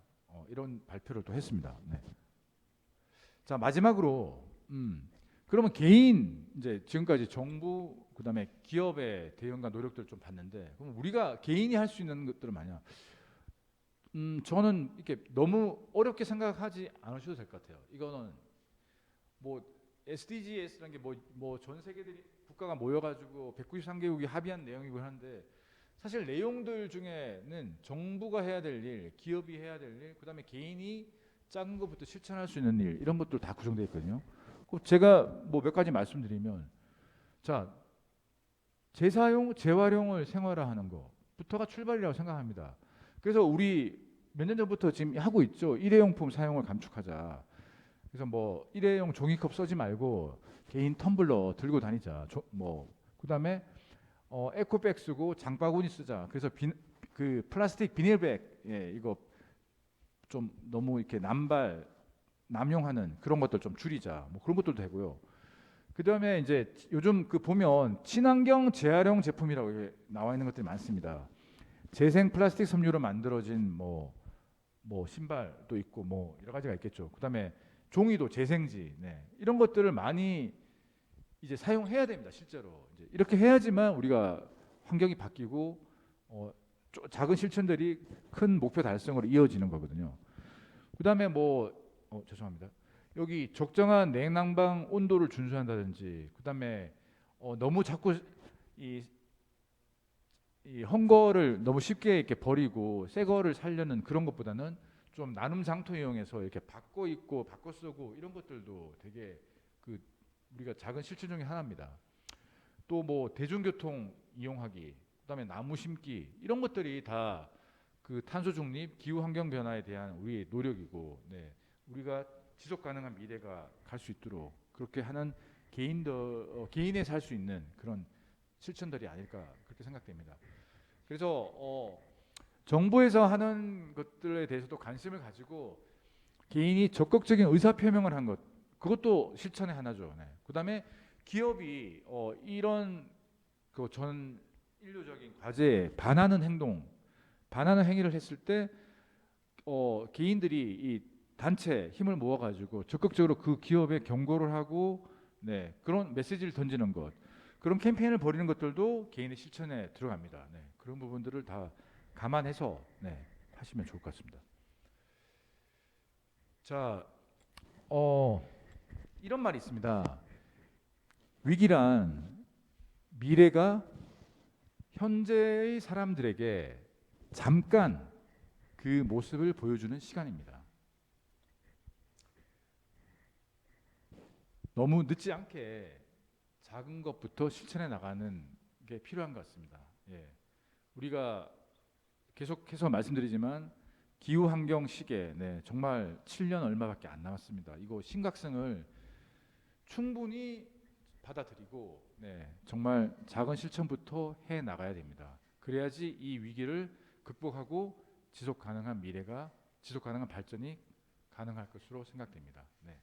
이런 발표를 또 했습니다. 네. 자, 마지막으로 그러면 개인 이제 지금까지 정부 그다음에 기업의 대응과 노력들을 좀 봤는데 그럼 우리가 개인이 할 수 있는 것들은 뭐냐? 저는 이렇게 너무 어렵게 생각하지 않으셔도 될 것 같아요. 이거는 뭐 SDGs라는 게 뭐 전 세계들이 국가가 모여가지고 193개국이 합의한 내용이고 하는데 사실 내용들 중에는 정부가 해야 될 일, 기업이 해야 될 일, 그다음에 개인이 작은 것부터 실천할 수 있는 일 이런 것들 다 구성되어 있거든요. 제가 뭐 몇 가지 말씀드리면 자 재사용, 재활용을 생활화하는 것부터가 출발이라고 생각합니다. 그래서 우리 몇 년 전부터 지금 하고 있죠. 일회용품 사용을 감축하자. 그래서 뭐 일회용 종이컵 쓰지 말고 개인 텀블러 들고 다니자. 뭐 그다음에 에코백 쓰고 장바구니 쓰자. 그래서 그 플라스틱 비닐백 이거 좀 너무 이렇게 남용하는 그런 것들 좀 줄이자. 뭐 그런 것들도 되고요. 그다음에 이제 요즘 그 보면 친환경 재활용 제품이라고 나와 있는 것들이 많습니다. 재생 플라스틱 섬유로 만들어진 뭐 신발도 있고 뭐 여러 가지가 있겠죠. 그다음에 종이도 재생지, 이런 것들을 많이 이제 사용해야 됩니다. 실제로 이제 이렇게 해야지만 우리가 환경이 바뀌고 작은 실천들이 큰 목표 달성으로 이어지는 거거든요. 그다음에 죄송합니다. 여기 적정한 냉난방 온도를 준수한다든지, 그다음에 너무 자꾸 이 헝거를 너무 쉽게 이렇게 버리고 새 거를 살려는 그런 것보다는 좀 나눔 장터 이용해서 이렇게 바꿔 입고 바꿔 쓰고 이런 것들도 되게 그 우리가 작은 실천 중에 하나입니다. 또 뭐 대중교통 이용하기, 그다음에 나무 심기 이런 것들이 다 그 탄소 중립, 기후 환경 변화에 대한 우리의 노력이고, 우리가 지속 가능한 미래가 갈 수 있도록 그렇게 하는 개인의 살 수 있는 그런 실천들이 아닐까 그렇게 생각됩니다. 그래서 정부에서 하는 것들에 대해서도 관심을 가지고 개인이 적극적인 의사 표명을 한 것, 그것도 실천의 하나죠. 그다음에 기업이 이런 그 전 인류적인 과제에 반하는 행동, 반하는 행위를 했을 때 개인들이 이 단체 힘을 모아가지고 적극적으로 그 기업에 경고를 하고 네, 그런 메시지를 던지는 것, 그런 캠페인을 벌이는 것들도 개인의 실천에 들어갑니다. 네, 그런 부분들을 다 감안해서 네, 하시면 좋을 것 같습니다. 자, 이런 말이 있습니다. 위기란 미래가 현재의 사람들에게 잠깐 그 모습을 보여주는 시간입니다. 너무 늦지 않게 작은 것부터 실천해 나가는 게 필요한 것 같습니다. 예. 우리가 계속해서 말씀드리지만 기후 환경 시계 네, 정말 7년 얼마밖에 안 남았습니다. 이거 심각성을 충분히 받아들이고 네, 정말 작은 실천부터 해 나가야 됩니다. 그래야지 이 위기를 극복하고 지속 가능한 미래가, 지속 가능한 발전이 가능할 것으로 생각됩니다. 네.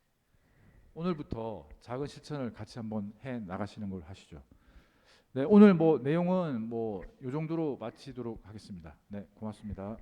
오늘부터 작은 실천을 같이 한번 해 나가시는 걸 하시죠. 네, 오늘 뭐 내용은 뭐 이 정도로 마치도록 하겠습니다. 네, 고맙습니다.